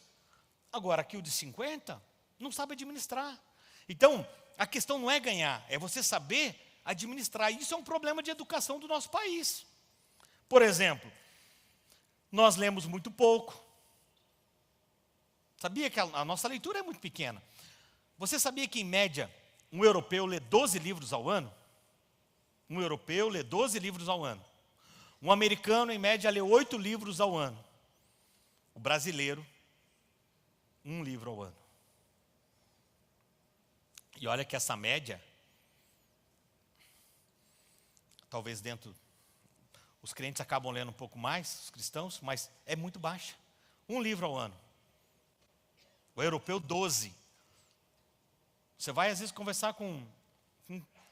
Agora, aqui o de 50, não sabe administrar. Então, a questão não é ganhar, é você saber administrar. Isso é um problema de educação do nosso país. Por exemplo, nós lemos muito pouco. Sabia que a nossa leitura é muito pequena? Você sabia que, em média, um europeu lê 12 livros ao ano? Um europeu lê 12 livros ao ano. Um americano, em média, lê 8 livros ao ano. O brasileiro, 1 livro ao ano. E olha que essa média, talvez dentro, os crentes acabam lendo um pouco mais, os cristãos, mas é muito baixa. 1 livro ao ano. O europeu, 12. Você vai, às vezes, conversar com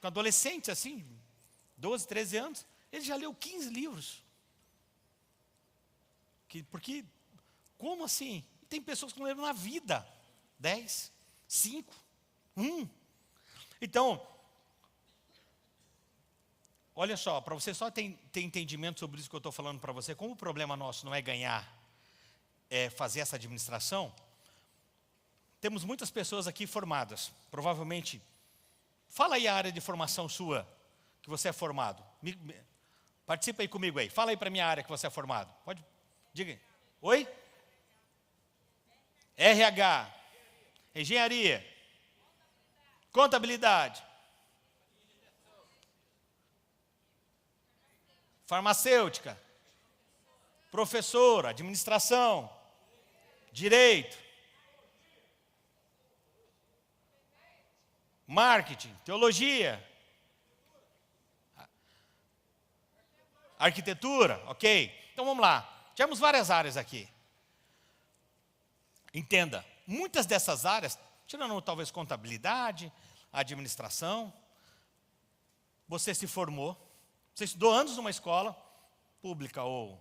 adolescentes, assim, 12, 13 anos, ele já leu 15 livros. Porque, como assim? Tem pessoas que não leram na vida 10, 5, 1. Então, olha só, para você só ter entendimento sobre isso que eu estou falando para você, como o problema nosso não é ganhar, é fazer essa administração, temos muitas pessoas aqui formadas, provavelmente, fala aí a área de formação sua, que você é formado. Participa aí comigo aí, fala aí para a minha área que você é formado. Pode, diga aí. Oi? RH, engenharia, contabilidade, farmacêutica, professora, administração, direito, marketing, teologia, arquitetura, ok? Então vamos lá, temos várias áreas aqui. Entenda, muitas dessas áreas, tirando talvez contabilidade, administração, você se formou, você estudou anos numa escola, pública ou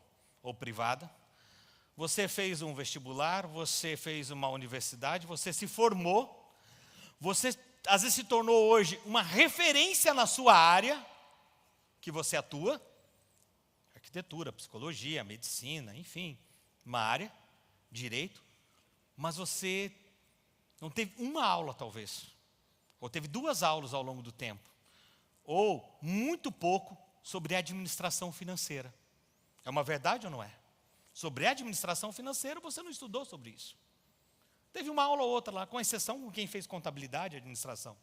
privada, você fez um vestibular, você fez uma universidade, você se formou, você às vezes se tornou hoje uma referência na sua área que você atua, arquitetura, psicologia, medicina, enfim, uma área, direito, mas você não teve uma aula talvez, ou teve 2 aulas ao longo do tempo, ou muito pouco sobre administração financeira. É uma verdade ou não é? Sobre administração financeira você não estudou sobre isso. Teve uma aula ou outra lá, com exceção com quem fez contabilidade e administração.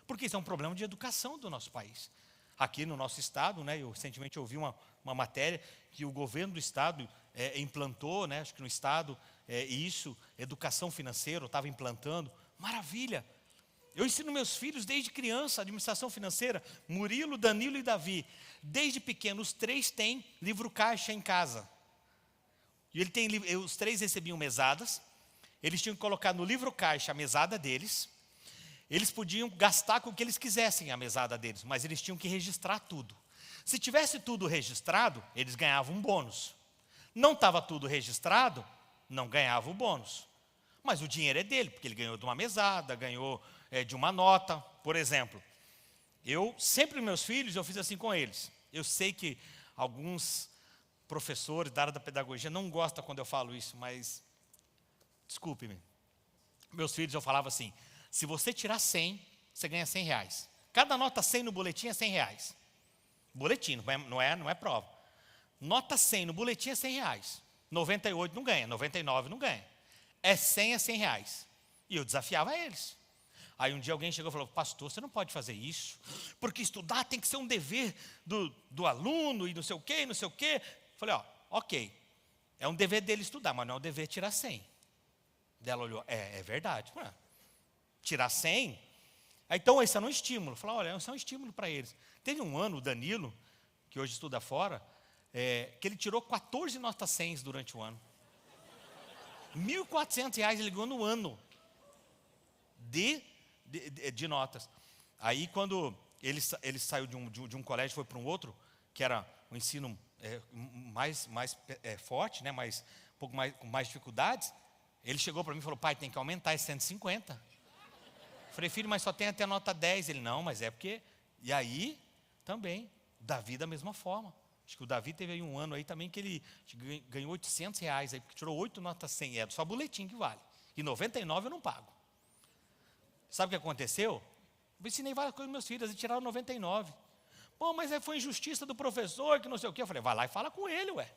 Porque isso é um problema de educação do nosso país. Aqui no nosso estado, né, eu recentemente ouvi uma matéria que o governo do estado implantou, né, acho que no estado, isso, educação financeira, estava implantando. Maravilha! Eu ensino meus filhos desde criança, administração financeira, Murilo, Danilo e Davi. Desde pequeno, os 3 têm livro caixa em casa. E os 3 recebiam mesadas. Eles tinham que colocar no livro caixa a mesada deles. Eles podiam gastar com o que eles quisessem a mesada deles, mas eles tinham que registrar tudo. Se tivesse tudo registrado, eles ganhavam um bônus. Não estava tudo registrado, não ganhavam o bônus. mas o dinheiro é dele, porque ele ganhou de uma mesada, ganhou de uma nota, por exemplo. Eu, sempre meus filhos, eu fiz assim com eles. Eu sei que alguns professores da área da pedagogia não gostam quando eu falo isso, mas desculpe-me. Meus filhos, eu falava assim, se você tirar 100, você ganha R$100. Cada nota 100 no boletim é R$100. Boletim, não é prova. Nota 100 no boletim é R$100. 98 não ganha, 99 não ganha. É 100 é R$100. E eu desafiava eles. Aí um dia alguém chegou e falou, pastor, você não pode fazer isso, porque estudar tem que ser um dever do aluno e não sei o quê, não sei o quê. Falei, ok, é um dever dele estudar, mas não é um dever tirar 100. Ela olhou, é verdade. Tirar 100? Então esse é um estímulo. Falei, olha, esse é um estímulo para eles. Teve um ano, o Danilo, que hoje estuda fora, que ele tirou 14 notas 100 durante o ano. R$1.400 ele ganhou no ano de notas. Aí quando ele saiu de um colégio e foi para um outro, que era um ensino mais forte, né, um pouco mais, com mais dificuldades, ele chegou para mim e falou, pai, tem que aumentar esse 150. Falei, filho, mas só tem até nota 10. Ele, não, mas é porque... E aí, também, Davi da mesma forma. Acho que o Davi teve aí um ano aí também que ele ganhou R$800, aí, porque tirou 8 notas 100. É só boletim que vale. E 99 eu não pago. Sabe o que aconteceu? Eu ensinei várias coisas aos meus filhos, eles tiraram 99. Pô, mas foi injustiça do professor, que não sei o quê. Eu falei, vai lá e fala com ele, ué.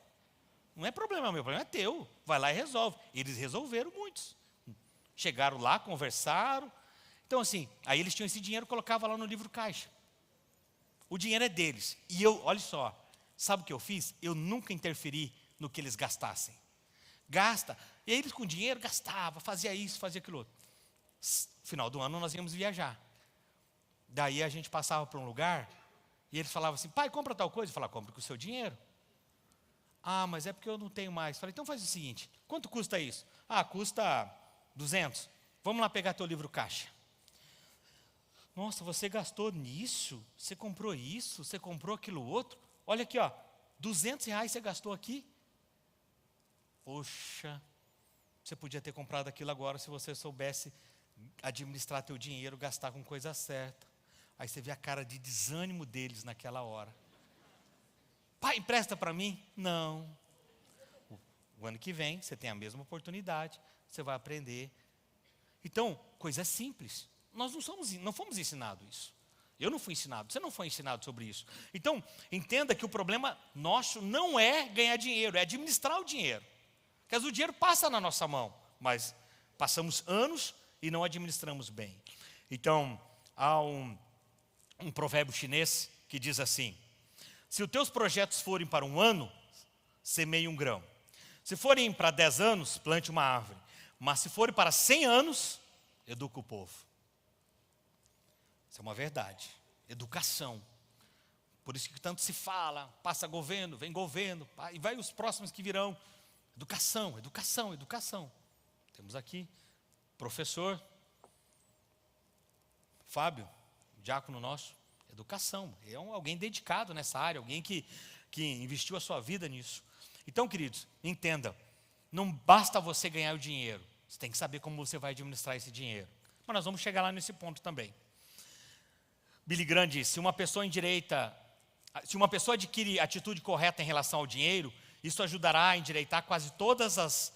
Não é problema meu, problema é teu. Vai lá e resolve. Eles resolveram muitos. Chegaram lá, conversaram. Então assim, aí eles tinham esse dinheiro, colocavam lá no livro caixa. O dinheiro é deles. E eu, olha só, sabe o que eu fiz? Eu nunca interferi no que eles gastassem. Gasta. E aí eles com dinheiro gastavam, fazia isso, fazia aquilo outro. Final do ano nós íamos viajar. Daí a gente passava para um lugar e eles falavam assim, pai, compra tal coisa. Eu falava, compra com o seu dinheiro. Ah, mas é porque eu não tenho mais. Falei, então faz o seguinte, quanto custa isso? Ah, custa 200. Vamos lá pegar teu livro caixa. Nossa, você gastou nisso? Você comprou isso? Você comprou aquilo outro? Olha aqui, R$200 você gastou aqui? Poxa, você podia ter comprado aquilo agora se você soubesse administrar teu dinheiro, gastar com coisa certa. Aí você vê a cara de desânimo deles naquela hora. Pai, empresta para mim? Não. O ano que vem você tem a mesma oportunidade, você vai aprender. Então, coisa simples. Nós não fomos ensinados isso. Eu não fui ensinado, você não foi ensinado sobre isso. Então, entenda que o problema nosso não é ganhar dinheiro, é administrar o dinheiro. Porque o dinheiro passa na nossa mão, mas passamos anos e não administramos bem. Então, há um provérbio chinês que diz assim, se os teus projetos forem para 1 ano, semeie 1 grão. Se forem para 10 anos, plante uma árvore. Mas se forem para 100 anos, educa o povo. Isso é uma verdade. Educação. Por isso que tanto se fala, passa governo, vem governo, e vai os próximos que virão. Educação, educação, educação. Temos aqui professor Fábio, diácono nosso, educação. É alguém dedicado nessa área, alguém que investiu a sua vida nisso. Então, queridos, entenda, não basta você ganhar o dinheiro, você tem que saber como você vai administrar esse dinheiro. Mas nós vamos chegar lá nesse ponto também. Billy Graham disse, se uma pessoa adquire atitude correta em relação ao dinheiro, isso ajudará a endireitar quase todas as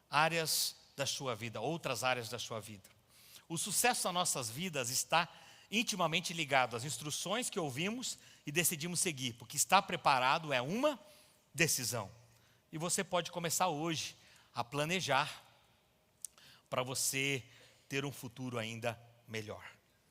áreas da sua vida, outras áreas da sua vida. O sucesso das nossas vidas está intimamente ligado às instruções que ouvimos e decidimos seguir, porque estar preparado é uma decisão. E você pode começar hoje a planejar para você ter um futuro ainda melhor.